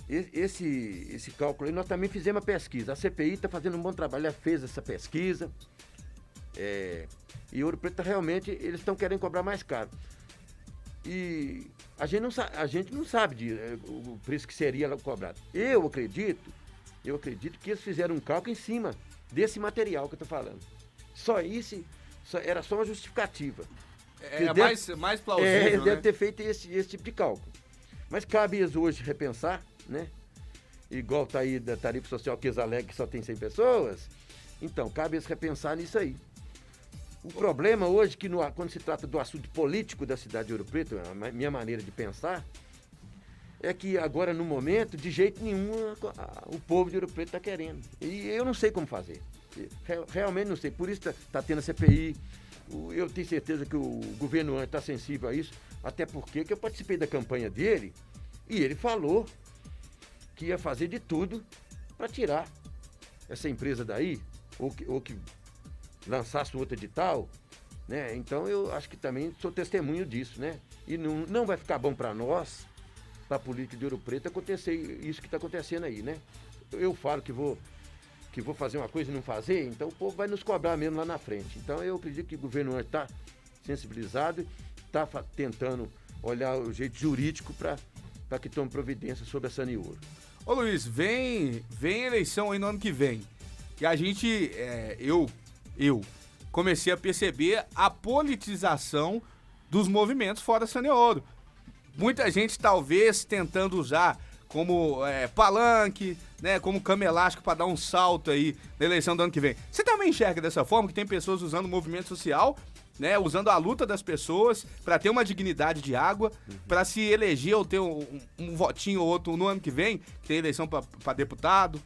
esse cálculo aí, nós também fizemos a pesquisa. A CPI está fazendo um bom trabalho, ela fez essa pesquisa. E Ouro Preto realmente, eles estão querendo cobrar mais caro. E a gente não sabe o preço que seria cobrado. Eu acredito que eles fizeram um cálculo em cima desse material que eu estou falando. Só isso, era só uma justificativa. Mais plausível, eles né? devem ter feito esse tipo de cálculo. Mas cabe eles hoje repensar, né? Igual tá aí da tarifa social que eles alegam que só tem 100 pessoas. Então, cabe eles repensar nisso aí. O problema hoje, que quando se trata do assunto político da cidade de Ouro Preto, a minha maneira de pensar, é que agora, no momento, de jeito nenhum, o povo de Ouro Preto está querendo. E eu não sei como fazer. Realmente não sei. Por isso está tendo a CPI. Eu tenho certeza que o governo está sensível a isso, até porque eu participei da campanha dele e ele falou que ia fazer de tudo para tirar essa empresa daí, ou que lançasse um outro edital, né? Então eu acho que também sou testemunho disso, né? E não vai ficar bom para nós, para a política de Ouro Preto, acontecer isso que está acontecendo aí, né? Eu falo que vou fazer uma coisa e não fazer, então o povo vai nos cobrar mesmo lá na frente. Então eu acredito que o governo está sensibilizado, está tentando olhar o jeito jurídico para que tome providência sobre a Sanioro. Ô Luiz, vem eleição aí no ano que vem. E a gente, eu comecei a perceber a politização dos movimentos fora Sanioro. Muita gente talvez tentando usar como palanque, né, como cama elástica para dar um salto aí na eleição do ano que vem. Você também enxerga dessa forma, que tem pessoas usando o movimento social, né, usando a luta das pessoas para ter uma dignidade de água, para se eleger ou ter um votinho ou outro no ano que vem, que tem eleição para deputado?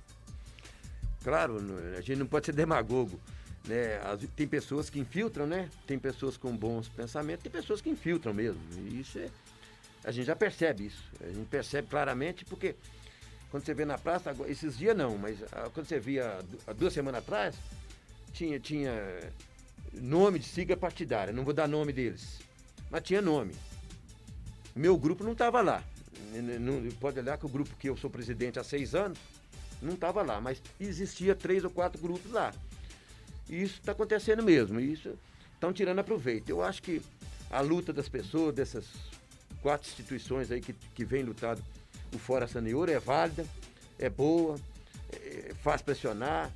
Claro, a gente não pode ser demagogo, né? Tem pessoas que infiltram, né? Tem pessoas com bons pensamentos, tem pessoas que infiltram mesmo. E isso a gente já percebe isso. A gente percebe claramente porque quando você vê na praça, esses dias não, mas quando você via há 2 semanas atrás, tinha nome de sigla partidária, não vou dar nome deles, mas tinha nome. Meu grupo não estava lá. Pode olhar que o grupo que eu sou presidente há 6 anos, não estava lá, mas existia 3 ou 4 grupos lá. E isso está acontecendo mesmo, isso estão tirando proveito. Eu acho que a luta das pessoas, dessas 4 instituições aí que vem lutando o Fora Sanioro é válida, é boa, faz pressionar,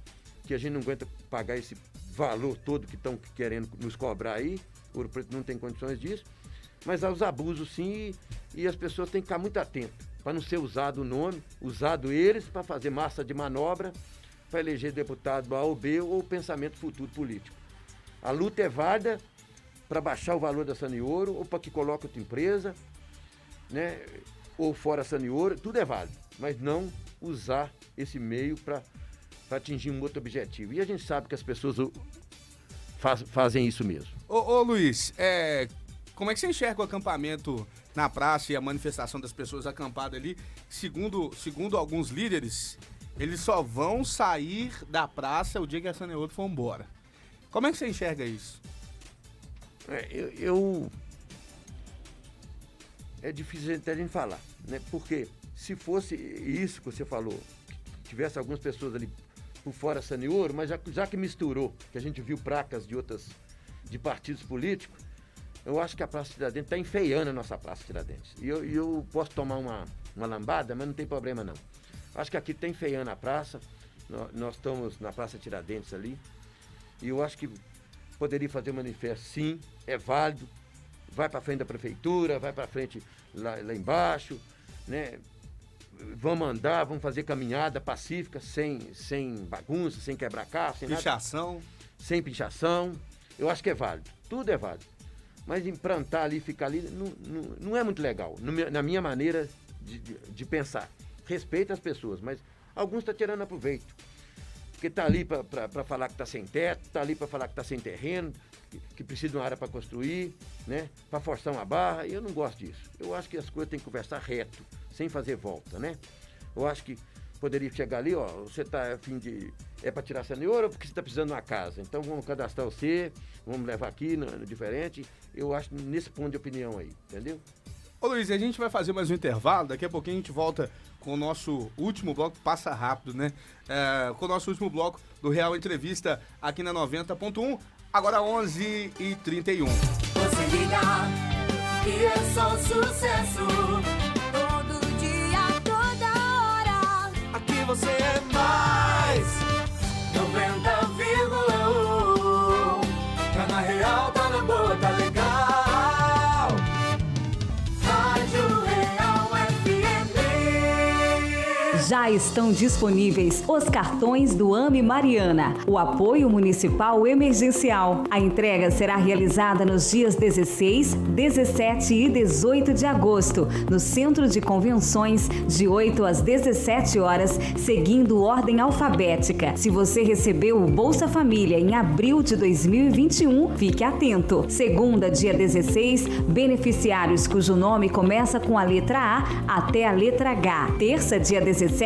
que a gente não aguenta pagar esse valor todo que estão querendo nos cobrar aí. O Ouro Preto não tem condições disso, mas há os abusos sim, e as pessoas têm que ficar muito atentas para não ser usado o nome, usado eles para fazer massa de manobra, para eleger deputado A ou B ou o pensamento futuro político. A luta é válida para baixar o valor da Sanioro ou para que coloque outra empresa, né? Ou fora Sanioro, tudo é válido, mas não usar esse meio para atingir um outro objetivo. E a gente sabe que as pessoas fazem isso mesmo. Ô Luiz, como é que você enxerga o acampamento na praça e a manifestação das pessoas acampadas ali? Segundo alguns líderes, eles só vão sair da praça o dia que a Sanioro for embora. Como é que você enxerga isso? É difícil até a gente falar, né? Porque se fosse isso que você falou, que tivesse algumas pessoas ali por fora Sanioro, mas já que misturou, que a gente viu placas de partidos políticos, eu acho que a Praça Tiradentes está enfeiando a nossa Praça Tiradentes. E eu posso tomar uma lambada, mas não tem problema não. Acho que aqui está enfeiando a praça, nós estamos na Praça Tiradentes ali, e eu acho que poderia fazer um manifesto, sim, é válido, vai para frente da prefeitura, vai para frente lá embaixo, né? Vamos andar, vamos fazer caminhada pacífica, sem bagunça, sem quebrar carro, sem Pichação. nada. Sem pichação. Eu acho que é válido, tudo é válido. Mas implantar ali, ficar ali, não é muito legal, na minha maneira de pensar. Respeito as pessoas, mas alguns estão tirando aproveito. Porque está ali para falar que está sem teto, está ali para falar que está sem terreno, que precisa de uma área para construir, né? Para forçar uma barra, e eu não gosto disso. Eu acho que as coisas tem que conversar reto, sem fazer volta, né? Eu acho que poderia chegar ali, ó, você está a fim de... É para tirar cenoura ou porque você está precisando de uma casa? Então vamos cadastrar você, vamos levar aqui no diferente. Eu acho nesse ponto de opinião aí, entendeu? Ô Luiz, a gente vai fazer mais um intervalo, daqui a pouquinho a gente volta com o nosso último bloco, passa rápido, né? Com o nosso último bloco do Real Entrevista aqui na 90.1, agora 11h31. Você liga e é só sucesso, todo dia, toda hora. Aqui você é mais 90,1. Tá na real, tá na boa, tá legal. Já estão disponíveis os cartões do AME Mariana, o apoio municipal emergencial. A entrega será realizada nos dias 16, 17 e 18 de agosto, no Centro de Convenções, de 8 às 17 horas, seguindo ordem alfabética. Se você recebeu o Bolsa Família em abril de 2021, fique atento. Segunda, dia 16, beneficiários cujo nome começa com a letra A até a letra H. Terça, dia 17,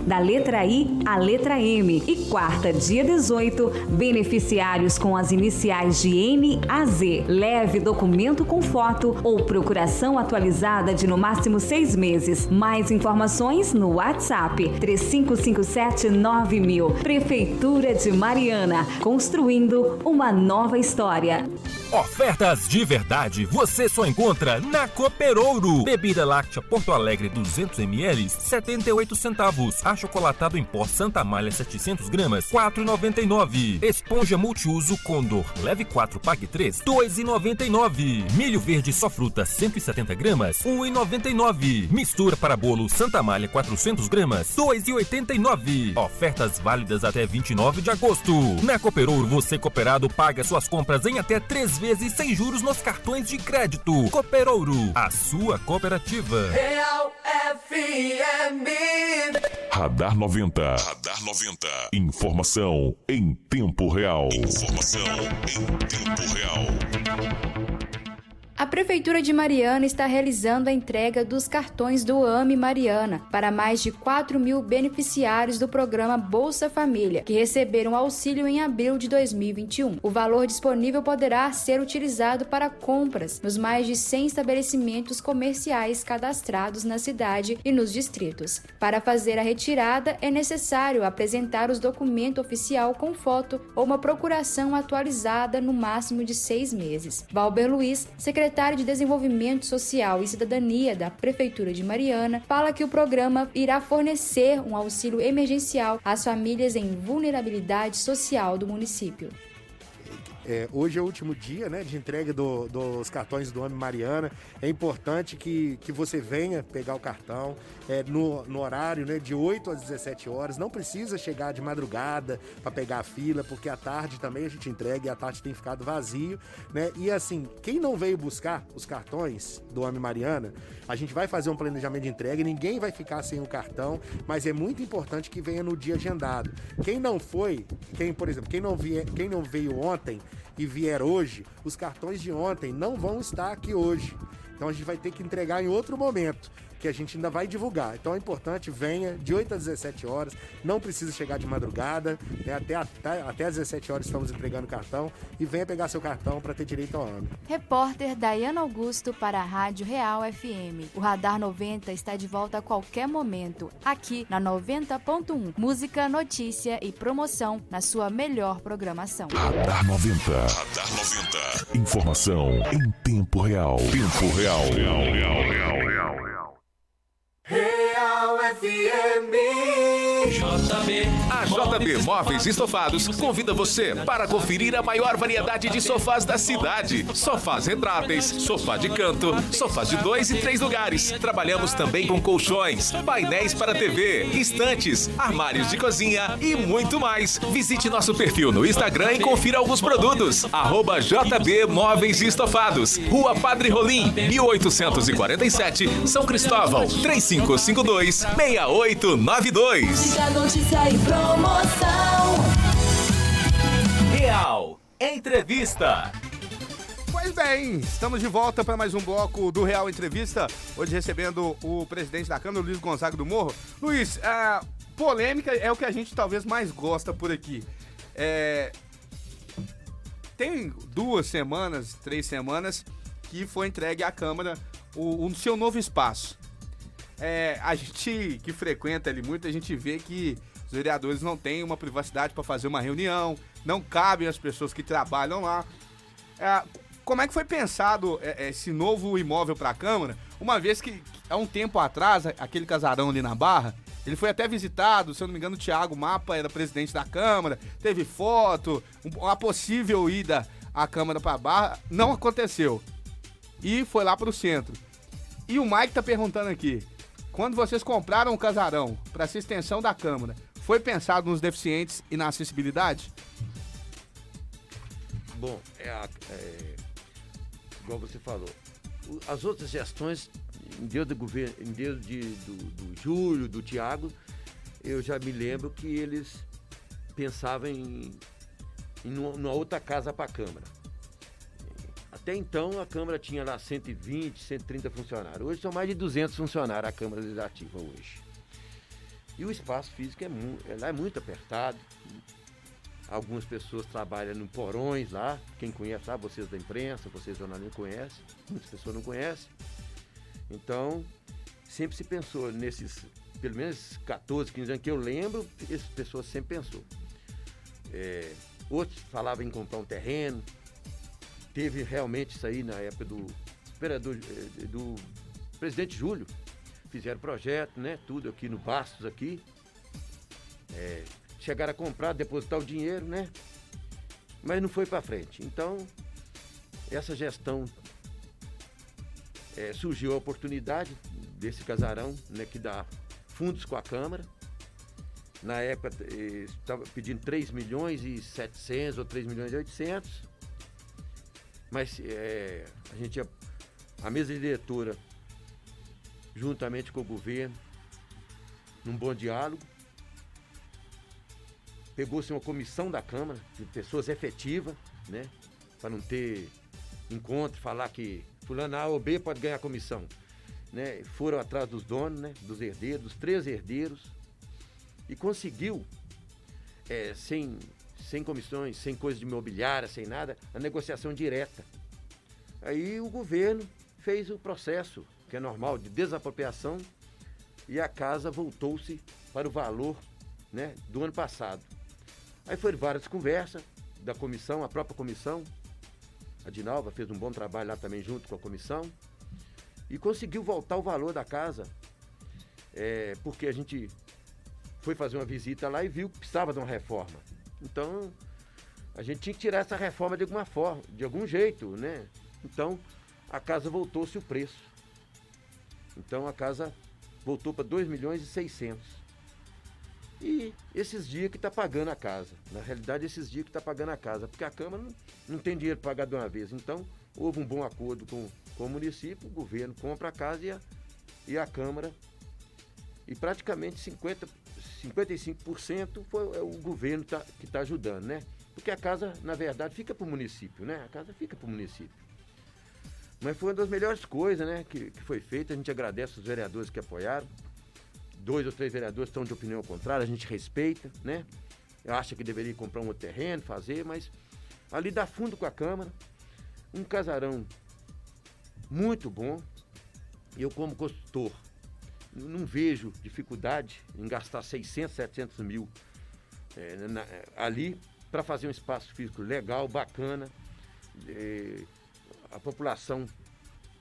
da letra I à letra M. E quarta, dia 18, beneficiários com as iniciais de N a Z. Leve documento com foto ou procuração atualizada de no máximo 6 meses. Mais informações no WhatsApp 3557-9000. Prefeitura de Mariana, construindo uma nova história. Ofertas de verdade você só encontra na Cooperouro. Bebida láctea Porto Alegre 200ml, 78 centavos. Achocolatado em pó Santa Amália 700 gramas, 4,99. Esponja multiuso Condor, leve 4, pague 3, 2,99. Milho verde só fruta 170 gramas, 1,99. Mistura para bolo Santa Amália 400 gramas, 2,89. Ofertas válidas até 29 de agosto. Na Cooperouro, você cooperado paga suas compras em até 3 vezes sem juros nos cartões de crédito. Cooperouro, a sua cooperativa. Real FM. Radar 90. Radar 90. Informação em tempo real. Informação em tempo real. A Prefeitura de Mariana está realizando a entrega dos cartões do AME Mariana para mais de 4.000 beneficiários do programa Bolsa Família, que receberam auxílio em abril de 2021. O valor disponível poderá ser utilizado para compras nos mais de 100 estabelecimentos comerciais cadastrados na cidade e nos distritos. Para fazer a retirada, é necessário apresentar os documentos oficial com foto ou uma procuração atualizada no máximo de 6 meses. Valber Luiz, secretário de Desenvolvimento Social e Cidadania da Prefeitura de Mariana, fala que o programa irá fornecer um auxílio emergencial às famílias em vulnerabilidade social do município. Hoje é o último dia, né, de entrega dos cartões do AME Mariana. É importante que você venha pegar o cartão no horário, né, de 8 às 17 horas. Não precisa chegar de madrugada para pegar a fila, porque à tarde também a gente entrega e à tarde tem ficado vazio, né? E assim, quem não veio buscar os cartões do AME Mariana, a gente vai fazer um planejamento de entrega e ninguém vai ficar sem o cartão, mas é muito importante que venha no dia agendado. Quem não foi, por exemplo, quem não veio ontem e vier hoje, os cartões de ontem não vão estar aqui hoje. Então a gente vai ter que entregar em outro momento. que a gente ainda vai divulgar. Então é importante, venha de 8 às 17 horas, não precisa chegar de madrugada, né? Até às 17 horas estamos entregando cartão e venha pegar seu cartão para ter direito ao AME. Repórter Dayana Augusto para a Rádio Real FM. O Radar 90 está de volta a qualquer momento, aqui na 90.1. Música, notícia e promoção na sua melhor programação. Radar 90. Radar 90. Informação em tempo real. Tempo real. Real FM. A JB Móveis e Estofados convida você para conferir a maior variedade de sofás da cidade. Sofás retráteis, sofá de canto, sofás de 2 e 3 lugares. Trabalhamos também com colchões, painéis para TV, estantes, armários de cozinha e muito mais. Visite nosso perfil no Instagram e confira alguns produtos. @JB Móveis e Estofados. Rua Padre Rolim, 1847, São Cristóvão, 3552-6892. Notícia e promoção. Real Entrevista. Pois bem, estamos de volta para mais um bloco do Real Entrevista. Hoje recebendo o presidente da Câmara, Luiz Gonzaga do Morro. Luiz, a polêmica é o que a gente talvez mais gosta por aqui. Tem 2 semanas, 3 semanas que foi entregue à Câmara o seu novo espaço. A gente que frequenta ali muito, a gente vê que os vereadores não têm uma privacidade para fazer uma reunião, não cabem as pessoas que trabalham lá. Como é que foi pensado esse novo imóvel para a Câmara, uma vez que há um tempo atrás, aquele casarão ali na Barra, ele foi até visitado, se eu não me engano o Thiago Mapa era presidente da Câmara, teve foto, uma possível ida à Câmara para a Barra, não aconteceu. E foi lá para o centro. E o Mike tá perguntando aqui, quando vocês compraram o casarão para essa extensão da Câmara, foi pensado nos deficientes e na acessibilidade? Bom, igual você falou, as outras gestões, em Deus do governo, em Deus do Júlio, do Tiago, eu já me lembro que eles pensavam em uma outra casa para a Câmara. Até então, a Câmara tinha lá 120, 130 funcionários. Hoje são mais de 200 funcionários a Câmara Legislativa hoje. E o espaço físico lá é muito apertado. Algumas pessoas trabalham em porões lá. Quem conhece lá, vocês da imprensa, vocês jornalistas conhecem. Muitas pessoas não conhecem. Então, sempre se pensou nesses, pelo menos 14, 15 anos que eu lembro, essas pessoas sempre pensou. Outros falavam em comprar um terreno. Teve realmente isso aí na época do presidente Júlio. Fizeram projeto, né? Tudo aqui no Bastos aqui. Chegaram a comprar, depositar o dinheiro, né? Mas não foi para frente. Então, essa gestão surgiu a oportunidade desse casarão, né? Que dá fundos com a Câmara. Na época, estava pedindo 3 milhões e 700 ou 3 milhões e 800. Mas a mesa diretora, juntamente com o governo, num bom diálogo, pegou-se uma comissão da Câmara, de pessoas efetivas, né? Para não ter encontro, falar que fulano A ou B pode ganhar comissão. Né? Foram atrás dos donos, né? Dos herdeiros, dos 3 herdeiros, e conseguiu, sem comissões, sem coisa de imobiliária, sem nada, a negociação direta. Aí o governo fez o processo, que é normal, de desapropriação, e a casa voltou-se para o valor, né, do ano passado. Aí foram várias conversas da comissão, a própria comissão, a Dinalva fez um bom trabalho lá também junto com a comissão, e conseguiu voltar o valor da casa, porque a gente foi fazer uma visita lá e viu que precisava de uma reforma. Então, a gente tinha que tirar essa reforma de alguma forma, de algum jeito, né? Então, a casa voltou-se o preço. Então, a casa voltou para 2 milhões e 600. E esses dias que está pagando a casa. Na realidade, esses dias que está pagando a casa. Porque a Câmara não tem dinheiro para pagar de uma vez. Então, houve um bom acordo com o município, o governo compra a casa e a Câmara. E praticamente 55% foi o governo que está ajudando, né? Porque a casa, na verdade, fica para o município, né? A casa fica para o município. Mas foi uma das melhores coisas, né, que foi feita. A gente agradece os vereadores que apoiaram. 2 ou 3 vereadores estão de opinião contrária, a gente respeita, né? Acha que deveria comprar um outro terreno, fazer, mas ali dá fundo com a Câmara. Um casarão muito bom. Eu, como construtor, não vejo dificuldade em gastar 600, 700 mil ali para fazer um espaço físico legal, bacana. A população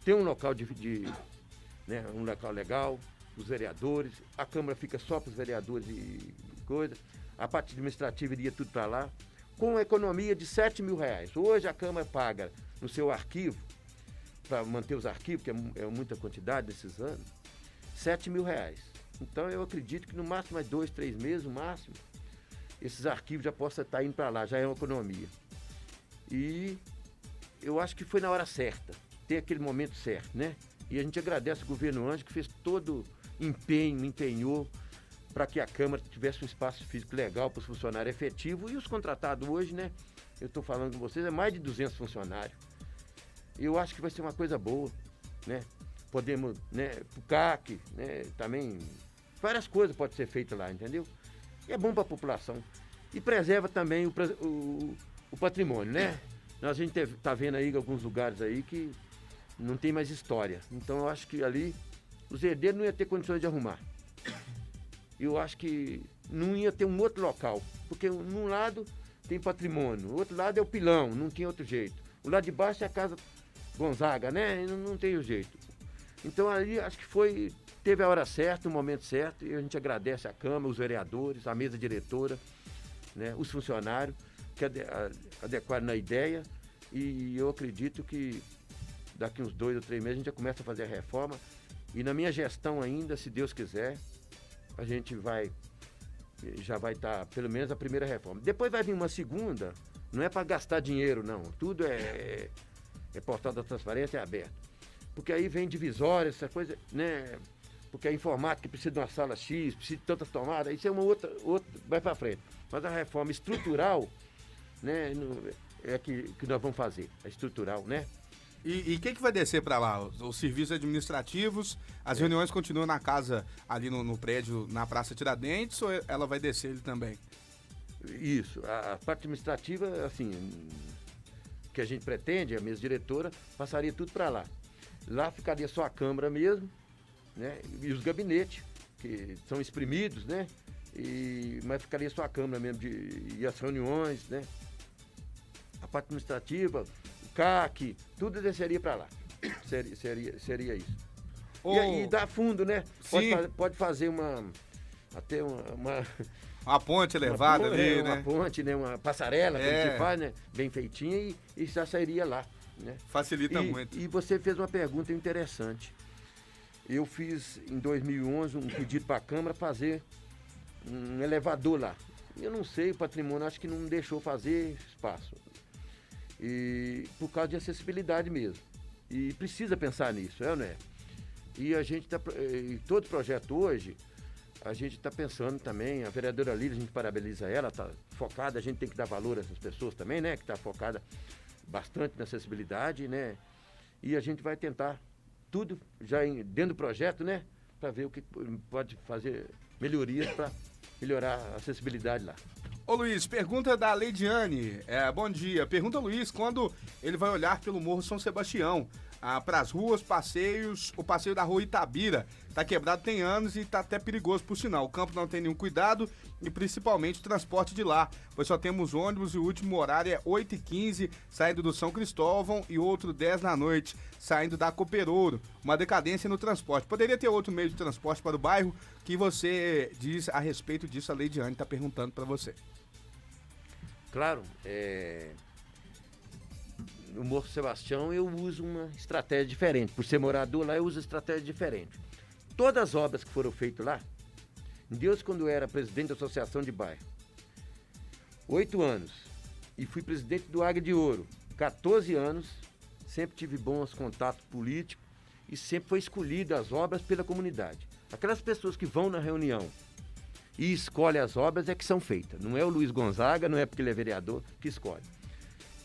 tem um local né, um local legal, os vereadores, a Câmara fica só para os vereadores e coisa, a parte administrativa iria tudo para lá, com uma economia de R$7 mil. Hoje a Câmara paga no seu arquivo, para manter os arquivos, que é muita quantidade nesses anos, R$7 mil. Então eu acredito que no máximo mais 2, 3 meses, no máximo, esses arquivos já possam estar indo para lá, já é uma economia. E eu acho que foi na hora certa, tem aquele momento certo, né? E a gente agradece o governo Ângelo que fez todo empenhou para que a Câmara tivesse um espaço físico legal para os funcionários efetivos e os contratados hoje, né? Eu estou falando com vocês, é mais de 200 funcionários. Eu acho que vai ser uma coisa boa, né? Podemos, né, o CAC, né, também, várias coisas podem ser feitas lá, entendeu? E é bom para a população. E preserva também o patrimônio, né? A gente está vendo aí alguns lugares aí que não tem mais história. Então eu acho que ali os herdeiros não iam ter condições de arrumar. Eu acho que não ia ter um outro local. Porque num lado tem patrimônio, o outro lado é o pilão, não tem outro jeito. O lado de baixo é a casa Gonzaga, né? Não tem o jeito. Então ali acho que teve a hora certa, o momento certo, e a gente agradece a Câmara, os vereadores, a mesa diretora, né, os funcionários que adequaram na ideia, e eu acredito que daqui uns 2 ou 3 meses a gente já começa a fazer a reforma, e na minha gestão ainda, se Deus quiser, a gente já vai estar pelo menos a primeira reforma. Depois vai vir uma segunda, não é para gastar dinheiro não, tudo é portal da transparência, é aberto. Porque aí vem divisórias, essa coisa, né? Porque a informática precisa de uma sala X, precisa de tantas tomadas, isso é uma outra vai para frente. Mas a reforma estrutural, né, é que nós vamos fazer, a estrutural, né? E quem que vai descer para lá? Os serviços administrativos, as reuniões continuam na casa, ali no prédio, na Praça Tiradentes, ou ela vai descer ele também? Isso, a parte administrativa, assim, que a gente pretende, a mesa diretora, passaria tudo para lá. Lá ficaria só a Câmara mesmo, né? E os gabinetes, que são exprimidos, né? Mas ficaria só a Câmara mesmo, e as reuniões, né? A parte administrativa, o CAC, tudo desceria para lá. Seria isso. E dá fundo, né? Pode fazer até uma ponte elevada ali, né? Uma ponte, né? Uma passarela que a gente faz, né? Bem feitinha e já sairia lá. Né? Facilita muito. E você fez uma pergunta interessante. Eu fiz em 2011 um pedido para a Câmara fazer um elevador lá. Eu não sei, o patrimônio acho que não deixou fazer espaço. E por causa de acessibilidade mesmo. E precisa pensar nisso, não é? E a gente todo projeto hoje, a gente está pensando também, a vereadora Lília, a gente parabeniza ela, está focada, a gente tem que dar valor a essas pessoas também, né? Que está focada bastante na acessibilidade, né? E a gente vai tentar tudo já dentro do projeto, né? Para ver o que pode fazer melhorias para melhorar a acessibilidade lá. Ô Luiz, pergunta da Leidiane. Bom dia. Pergunta ao Luiz quando ele vai olhar pelo Morro São Sebastião, para as ruas, passeios, o passeio da rua Itabira. Tá quebrado tem anos e tá até perigoso por sinal. O campo não tem nenhum cuidado e principalmente o transporte de lá, pois só temos ônibus e o último horário é 8h15, saindo do São Cristóvão, e outro 10 da noite, saindo da Cooperouro. Uma decadência no transporte. Poderia ter outro meio de transporte para o bairro? O que você diz a respeito disso? A Leidiane tá perguntando para você. Claro, no Morro Sebastião eu uso uma estratégia diferente. Por ser morador lá, eu uso estratégia diferente. Todas as obras que foram feitas lá, Deus, quando eu era presidente da Associação de Bairro, 8 anos, e fui presidente do Águia de Ouro, 14 anos, sempre tive bons contatos políticos e sempre foi escolhido as obras pela comunidade. Aquelas pessoas que vão na reunião e escolhem as obras é que são feitas. Não é o Luiz Gonzaga, não é porque ele é vereador que escolhe.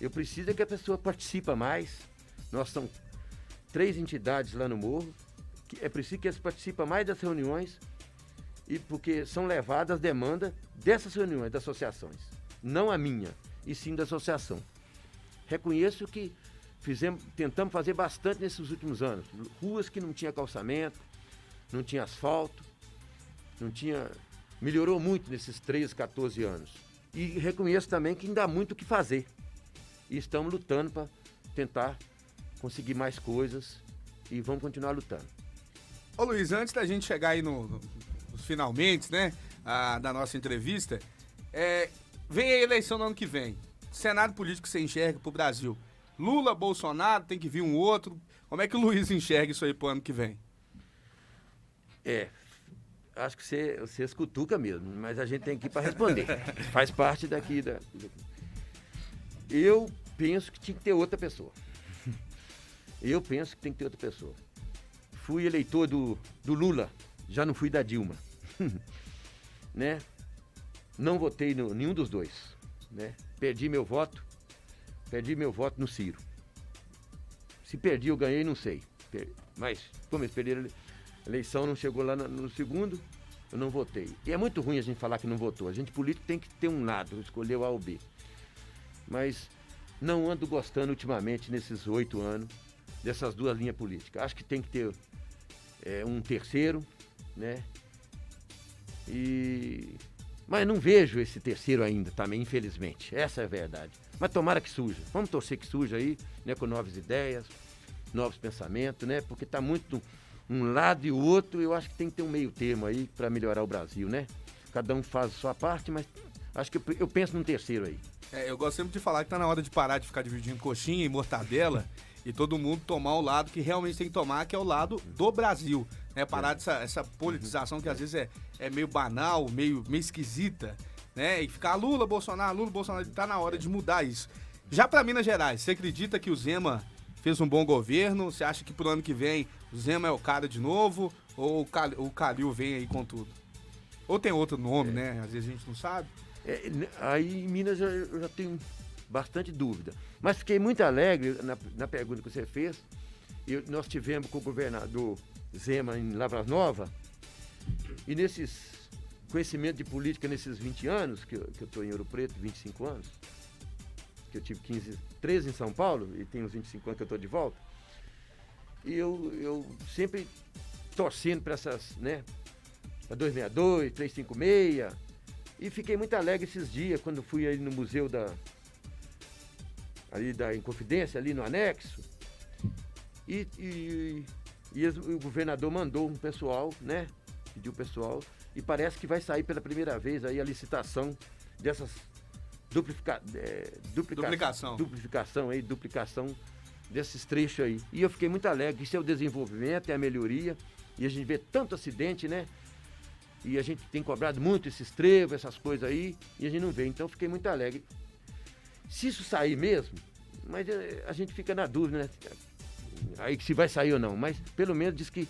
Eu preciso que a pessoa participe mais. Nós estamos 3 entidades lá no Morro, que é preciso que eles participem mais das reuniões, e porque são levadas as demandas dessas reuniões, das associações. Não a minha, e sim da associação. Reconheço que tentamos fazer bastante nesses últimos anos. Ruas que não tinha calçamento, não tinha asfalto, melhorou muito nesses 13, 14 anos. E reconheço também que ainda há muito o que fazer. E estamos lutando para tentar conseguir mais coisas e vamos continuar lutando. Ô Luiz, antes da gente chegar aí nos finalmente, né, da nossa entrevista, vem a eleição no ano que vem. Cenário político que você enxerga pro Brasil. Lula, Bolsonaro, tem que vir um outro. Como é que o Luiz enxerga isso aí pro ano que vem? Acho que você escutuca mesmo, mas a gente tem que ir para responder. Faz parte daqui. Eu penso que tinha que ter outra pessoa. Fui eleitor do Lula, já não fui da Dilma. Né? Não votei nenhum dos dois. Né? Perdi meu voto no Ciro. Se perdi ou ganhei, não sei. Mas, como eles perderam a eleição, não chegou lá no segundo, eu não votei. E é muito ruim a gente falar que não votou. A gente político tem que ter um lado, escolher o A ou B. Mas não ando gostando ultimamente, nesses 8 anos, dessas duas linhas políticas. Acho que tem que ter um terceiro, né? Mas não vejo esse terceiro ainda também, infelizmente. Essa é a verdade. Mas tomara que surja. Vamos torcer que surja aí, né? Com novas ideias, novos pensamentos, né? Porque está muito um lado e o outro. Eu acho que tem que ter um meio termo aí para melhorar o Brasil, né? Cada um faz a sua parte, mas acho que eu penso num terceiro aí. Eu gosto sempre de falar que tá na hora de parar de ficar dividindo coxinha e mortadela e todo mundo tomar o lado que realmente tem que tomar, que é o lado do Brasil. Né? Parar dessa politização que às vezes é meio banal, meio esquisita, né? E ficar Lula, Bolsonaro, tá na hora de mudar isso. Já para Minas Gerais, você acredita que o Zema fez um bom governo? Você acha que pro ano que vem o Zema é o cara de novo? Ou o Calil vem aí com tudo? Ou tem outro nome, né? Às vezes a gente não sabe. Aí em Minas eu já tenho bastante dúvida. Mas fiquei muito alegre na pergunta que você fez. Nós tivemos com o governador Zema em Lavras Nova. E nesses conhecimento de política nesses 20 anos, que eu estou em Ouro Preto, 25 anos, que eu tive 13 em São Paulo e tenho uns 25 anos que eu estou de volta. E eu sempre torcendo para essas, né? Para 262, 356. E fiquei muito alegre esses dias, quando fui aí no museu ali da Inconfidência, ali no anexo. E o governador mandou um pessoal, né? Pediu o pessoal. E parece que vai sair pela primeira vez aí a licitação dessas duplicação desses trechos aí. E eu fiquei muito alegre. Isso é o desenvolvimento, é a melhoria. E a gente vê tanto acidente, né? E a gente tem cobrado muito esses trevos, essas coisas aí, e a gente não vê. Então, fiquei muito alegre. Se isso sair mesmo, mas a gente fica na dúvida, né? Aí se vai sair ou não. Mas, pelo menos, diz que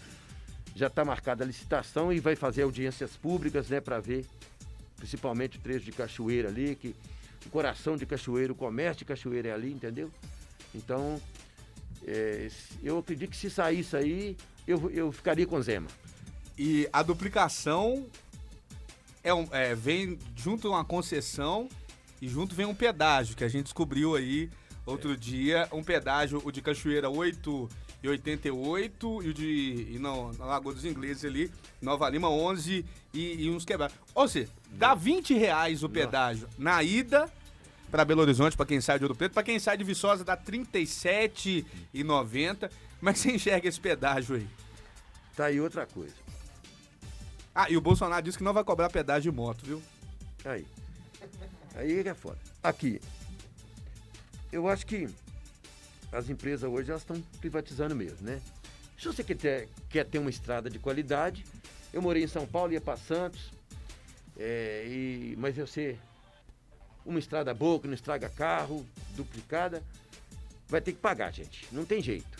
já está marcada a licitação e vai fazer audiências públicas, né? Para ver, principalmente o trecho de Cachoeira ali, que o coração de Cachoeira, o comércio de Cachoeira é ali, entendeu? Então, eu acredito que se sair isso aí, eu ficaria com Zema. E a duplicação vem junto uma concessão e junto vem um pedágio, que a gente descobriu aí outro dia, um pedágio, o de Cachoeira 8,88 e na Lagoa dos Ingleses ali, Nova Lima 11 e uns quebrados. Ou seja, dá R$20 o pedágio na ida para Belo Horizonte, para quem sai de Ouro Preto, para quem sai de Viçosa dá R$37,90. Como é que você enxerga esse pedágio aí? Tá aí outra coisa. E o Bolsonaro disse que não vai cobrar pedágio de moto, viu? Aí que é foda. Aqui, eu acho que as empresas hoje elas estão privatizando mesmo, né? Se você quer ter uma estrada de qualidade, eu morei em São Paulo, ia para Santos, mas uma estrada boa, que não estraga carro, duplicada, vai ter que pagar, gente. Não tem jeito.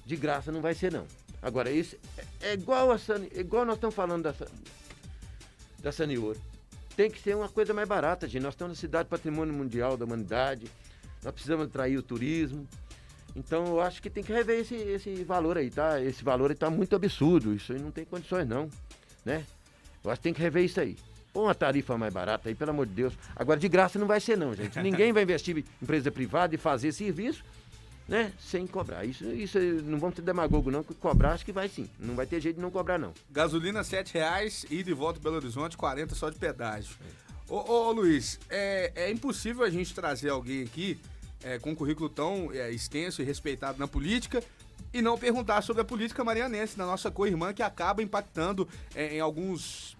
De graça não vai ser, não. Agora, isso é igual nós estamos falando da Sanioro. Tem que ser uma coisa mais barata, gente. Nós estamos na cidade patrimônio mundial da humanidade. Nós precisamos atrair o turismo. Então eu acho que tem que rever esse valor aí, tá? Esse valor aí tá muito absurdo, isso aí não tem condições não, né? Eu acho que tem que rever isso aí. Põe uma tarifa mais barata aí, pelo amor de Deus. Agora, de graça não vai ser não, gente. Ninguém vai investir em empresa privada e fazer serviço, né? Sem cobrar. Isso não vamos ter demagogo não, que cobrar acho que vai sim. Não vai ter jeito de não cobrar não. Gasolina R$7, ida e volta Belo Horizonte, 40 só de pedágio. Ô Luiz, é impossível a gente trazer alguém aqui com um currículo tão extenso e respeitado na política e não perguntar sobre a política marianense, na nossa co-irmã, que acaba impactando em alguns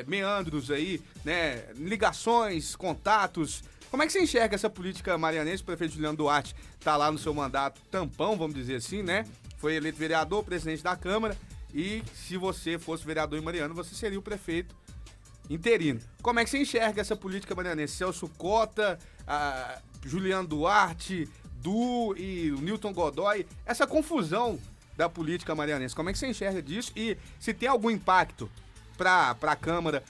meandros aí, né? Ligações, contatos. Como é que você enxerga essa política marianense? O prefeito Juliano Duarte está lá no seu mandato tampão, vamos dizer assim, né? Foi eleito vereador, presidente da Câmara, e se você fosse vereador em Mariana, você seria o prefeito interino. Como é que você enxerga essa política marianense? Celso Cota, Juliano Duarte, Du e o Newton Godoy, essa confusão da política marianense, como é que você enxerga disso? E se tem algum impacto para a Câmara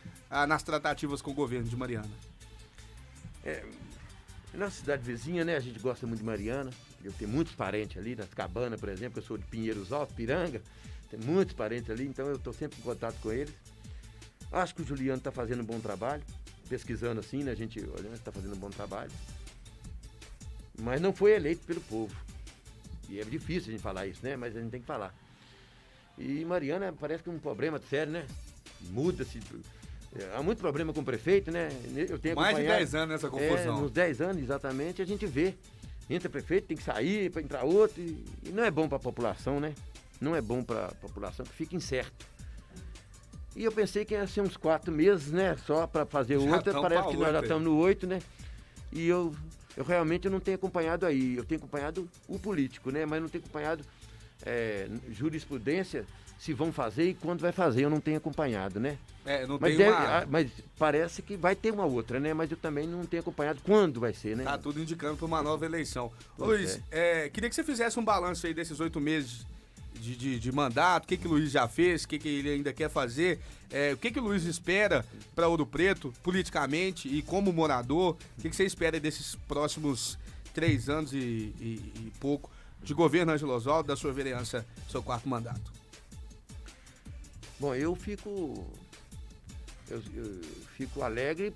nas tratativas com o governo de Mariana? Nossa cidade vizinha, né? A gente gosta muito de Mariana. Eu tenho muitos parentes ali, nas Cabanas, por exemplo. Eu sou de Pinheiros Altos, Piranga. Tenho muitos parentes ali, então eu estou sempre em contato com eles. Acho que o Juliano está fazendo um bom trabalho. Pesquisando assim, né? A gente olhando, está fazendo um bom trabalho. Mas não foi eleito pelo povo. E é difícil a gente falar isso, né? Mas a gente tem que falar. E Mariana parece que é um problema sério, né? Muda-se. Há muito problema com o prefeito, né? Eu tenho mais de 10 anos nessa confusão. Nos 10 anos, exatamente, a gente vê. Entra prefeito, tem que sair para entrar outro. E não é bom para a população, né? Não é bom para a população, que fica incerto. E eu pensei que ia ser uns 4 meses, né? Só para fazer outra. Parece que nós já estamos no 8, né? E eu realmente não tenho acompanhado aí. Eu tenho acompanhado o político, né? Mas não tenho acompanhado jurisprudência, se vão fazer e quando vai fazer. Eu não tenho acompanhado, né? Mas parece que vai ter uma outra, né? Mas eu também não tenho acompanhado quando vai ser, né? Tá tudo indicando para uma nova eleição. Luiz, queria que você fizesse um balanço aí desses 8 meses de mandato, o que o Luiz já fez, o que ele ainda quer fazer, o que o Luiz espera para Ouro Preto, politicamente e como morador, o que você espera desses próximos 3 anos e pouco de governo Ângelo Oswaldo, da sua vereança, seu 4º mandato? Bom, eu fico alegre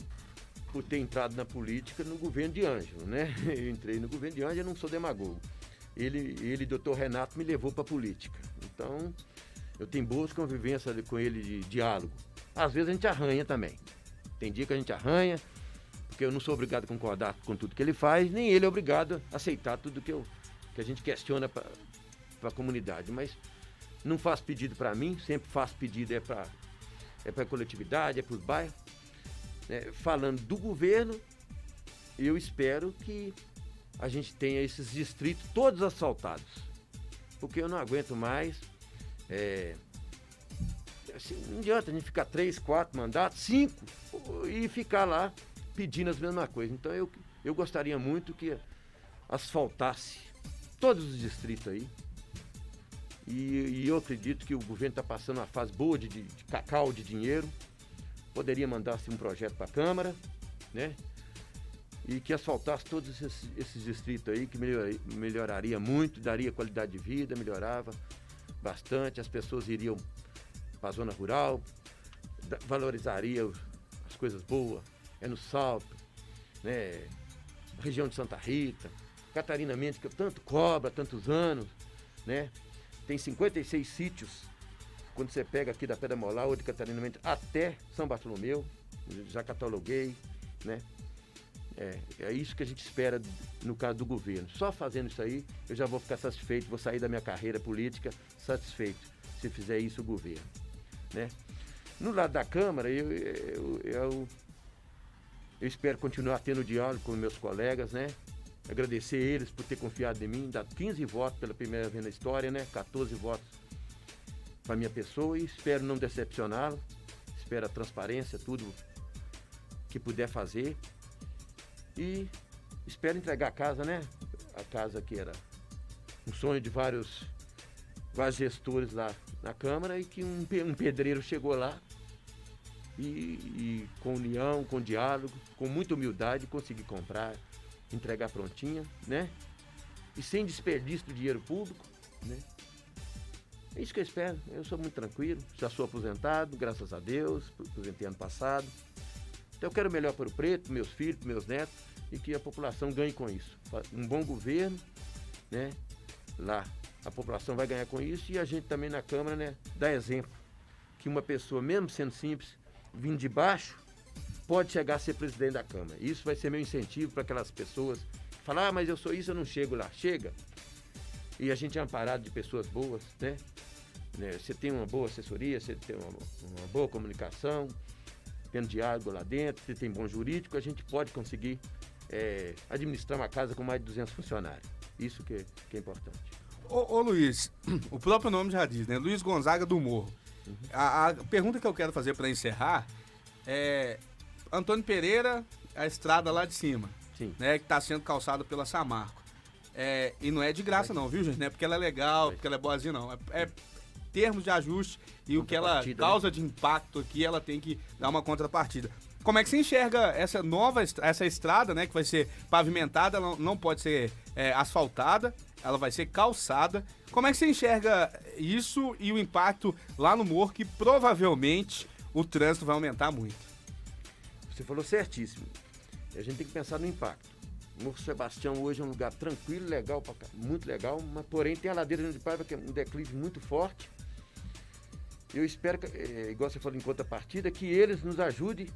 por ter entrado na política no governo de Ângelo, né? Eu entrei no governo de Ângelo, eu não sou demagogo. Ele, doutor Renato, me levou para a política. Então, eu tenho boas convivências com ele de diálogo. Às vezes a gente arranha também. Tem dia que a gente arranha, porque eu não sou obrigado a concordar com tudo que ele faz, nem ele é obrigado a aceitar tudo que a gente questiona para a comunidade. Mas não faço pedido para mim, sempre faço pedido para a coletividade, para os bairros. Falando do governo, eu espero que a gente tenha esses distritos todos asfaltados, porque eu não aguento mais. Assim, não adianta a gente ficar 3, 4 mandatos, 5 e ficar lá pedindo as mesmas coisas. Então eu gostaria muito que asfaltasse todos os distritos aí. E eu acredito que o governo está passando uma fase boa de cacau de dinheiro. Poderia mandar-se um projeto para a Câmara, né? E que asfaltasse todos esses distritos aí, que melhoraria muito, daria qualidade de vida, melhorava bastante, as pessoas iriam para a zona rural, valorizaria as coisas boas, no Salto, né? Região de Santa Rita, Catarina Mendes, que eu tanto cobro há tantos anos, né? Tem 56 sítios, quando você pega aqui da Pedra Molar ou de Catarina Mendes até São Bartolomeu, já cataloguei, né? É isso que a gente espera no caso do governo. Só fazendo isso aí, eu já vou ficar satisfeito, vou sair da minha carreira política satisfeito, se fizer isso o governo, né? No lado da Câmara, eu espero continuar tendo diálogo com meus colegas, né? Agradecer eles por ter confiado em mim, dar 15 votos pela primeira vez na história, né? 14 votos para minha pessoa e espero não decepcioná-lo, espero a transparência, tudo que puder fazer. E espero entregar a casa, né? A casa que era um sonho de vários gestores lá na Câmara e que um pedreiro chegou lá e com união, com diálogo, com muita humildade, consegui comprar, entregar prontinha, né? e sem desperdício do dinheiro público, né? É isso que eu espero. Eu sou muito tranquilo, já sou aposentado, graças a Deus, aposentei ano passado. Então eu quero o melhor para o Preto, para meus filhos, para meus netos, e que a população ganhe com isso. Um bom governo, né? Lá a população vai ganhar com isso, e a gente também na Câmara, né, dá exemplo que uma pessoa, mesmo sendo simples, vindo de baixo, pode chegar a ser presidente da Câmara. Isso vai ser meu incentivo para aquelas pessoas que falam, mas eu sou isso, eu não chego lá. Chega. E a gente é amparado de pessoas boas, né? Você tem uma boa assessoria, você tem uma boa comunicação, tendo diálogo lá dentro, você tem bom jurídico, a gente pode conseguir administrar uma casa com mais de 200 funcionários. Isso que é importante. Ô Luiz, o próprio nome já diz, né? Luiz Gonzaga do Morro. Uhum. A pergunta que eu quero fazer para encerrar é Antônio Pereira, a estrada lá de cima, sim, né? Que está sendo calçada pela Samarco. E não é de graça não, viu, gente? Não é porque ela é legal, porque ela é boazinha, não. É termos de ajuste e o que ela causa, né, de impacto aqui, ela tem que dar uma contrapartida. Como é que você enxerga essa estrada, né, que vai ser pavimentada, não pode ser asfaltada, ela vai ser calçada. Como é que você enxerga isso e o impacto lá no morro, que provavelmente o trânsito vai aumentar muito? Você falou certíssimo. A gente tem que pensar no impacto. O Morro Sebastião hoje é um lugar tranquilo, legal, muito legal, mas porém tem a ladeira de João de Paiva, que é um declive muito forte. Eu espero, igual você falou em contrapartida, que eles nos ajudem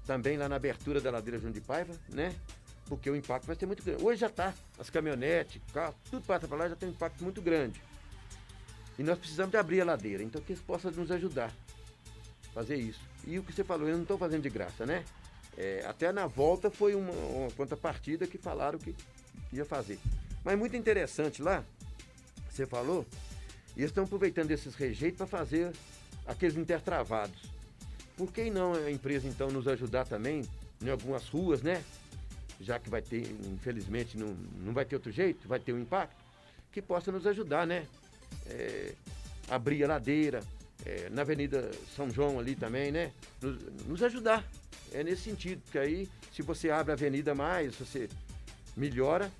também lá na abertura da ladeira João de Paiva, né? Porque o impacto vai ser muito grande. Hoje já está, as caminhonetes, carro, tudo passa para lá, já tem um impacto muito grande. E nós precisamos de abrir a ladeira, então que eles possam nos ajudar a fazer isso. E o que você falou, eles não estão fazendo de graça, né? Até na volta foi uma contrapartida que falaram que ia fazer. Mas muito interessante lá, você falou, e eles estão aproveitando esses rejeitos para fazer aqueles intertravados. Por que não a empresa, então, nos ajudar também em algumas ruas, né? Já que vai ter, infelizmente, não vai ter outro jeito, vai ter um impacto, que possa nos ajudar, né? Abrir a ladeira, na Avenida São João ali também, né? Nos ajudar. É nesse sentido, porque aí, se você abre a avenida mais, você melhora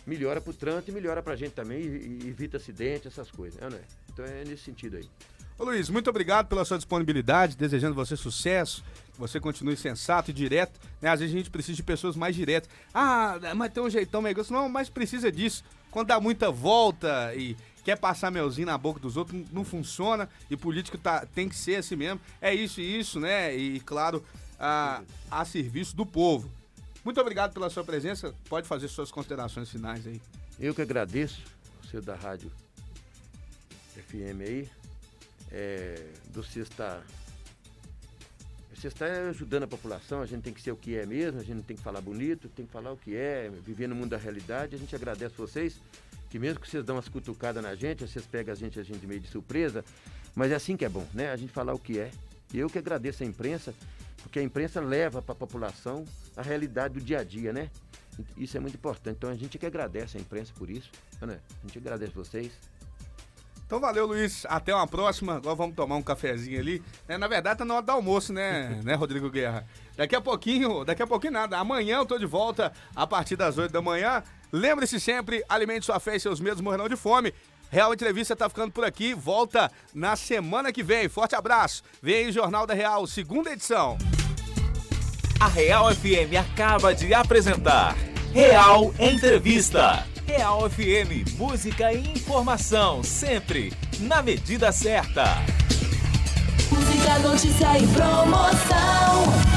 para o trânsito e melhora para a gente também, e evita acidente, essas coisas, né? Então é nesse sentido aí. Ô Luiz, muito obrigado pela sua disponibilidade, desejando você sucesso, que você continue sensato e direto, né? Às vezes a gente precisa de pessoas mais diretas. Mas tem um jeitão meio grosso. Não, mas precisa disso. Quando dá muita volta e quer passar melzinho na boca dos outros, não funciona, e político tem que ser assim mesmo. É isso e isso, né? E claro, a serviço do povo. Muito obrigado pela sua presença. Pode fazer suas considerações finais aí. Eu que agradeço, você da Rádio FM aí, você está ajudando a população. A gente tem que ser o que é mesmo, a gente não tem que falar bonito, tem que falar o que é, viver no mundo da realidade. A gente agradece vocês, que mesmo que vocês dão umas cutucadas na gente, vocês pegam a gente meio de surpresa, mas é assim que é bom, né? A gente falar o que é. Eu que agradeço a imprensa, porque a imprensa leva para a população a realidade do dia a dia, né? Isso é muito importante. Então a gente que agradece a imprensa por isso, né? A gente agradece vocês. Então valeu, Luiz. Até uma próxima. Agora vamos tomar um cafezinho ali. Na verdade tá na hora do almoço, né, Rodrigo Guerra? Daqui a pouquinho nada. Amanhã eu tô de volta a partir das 8 da manhã. Lembre-se sempre, alimente sua fé e seus medos morrerão de fome. Real Entrevista tá ficando por aqui. Volta na semana que vem. Forte abraço. Vem aí o Jornal da Real, segunda edição. A Real FM acaba de apresentar Real Entrevista. Real FM, música e informação, sempre na medida certa. Música, notícia e promoção.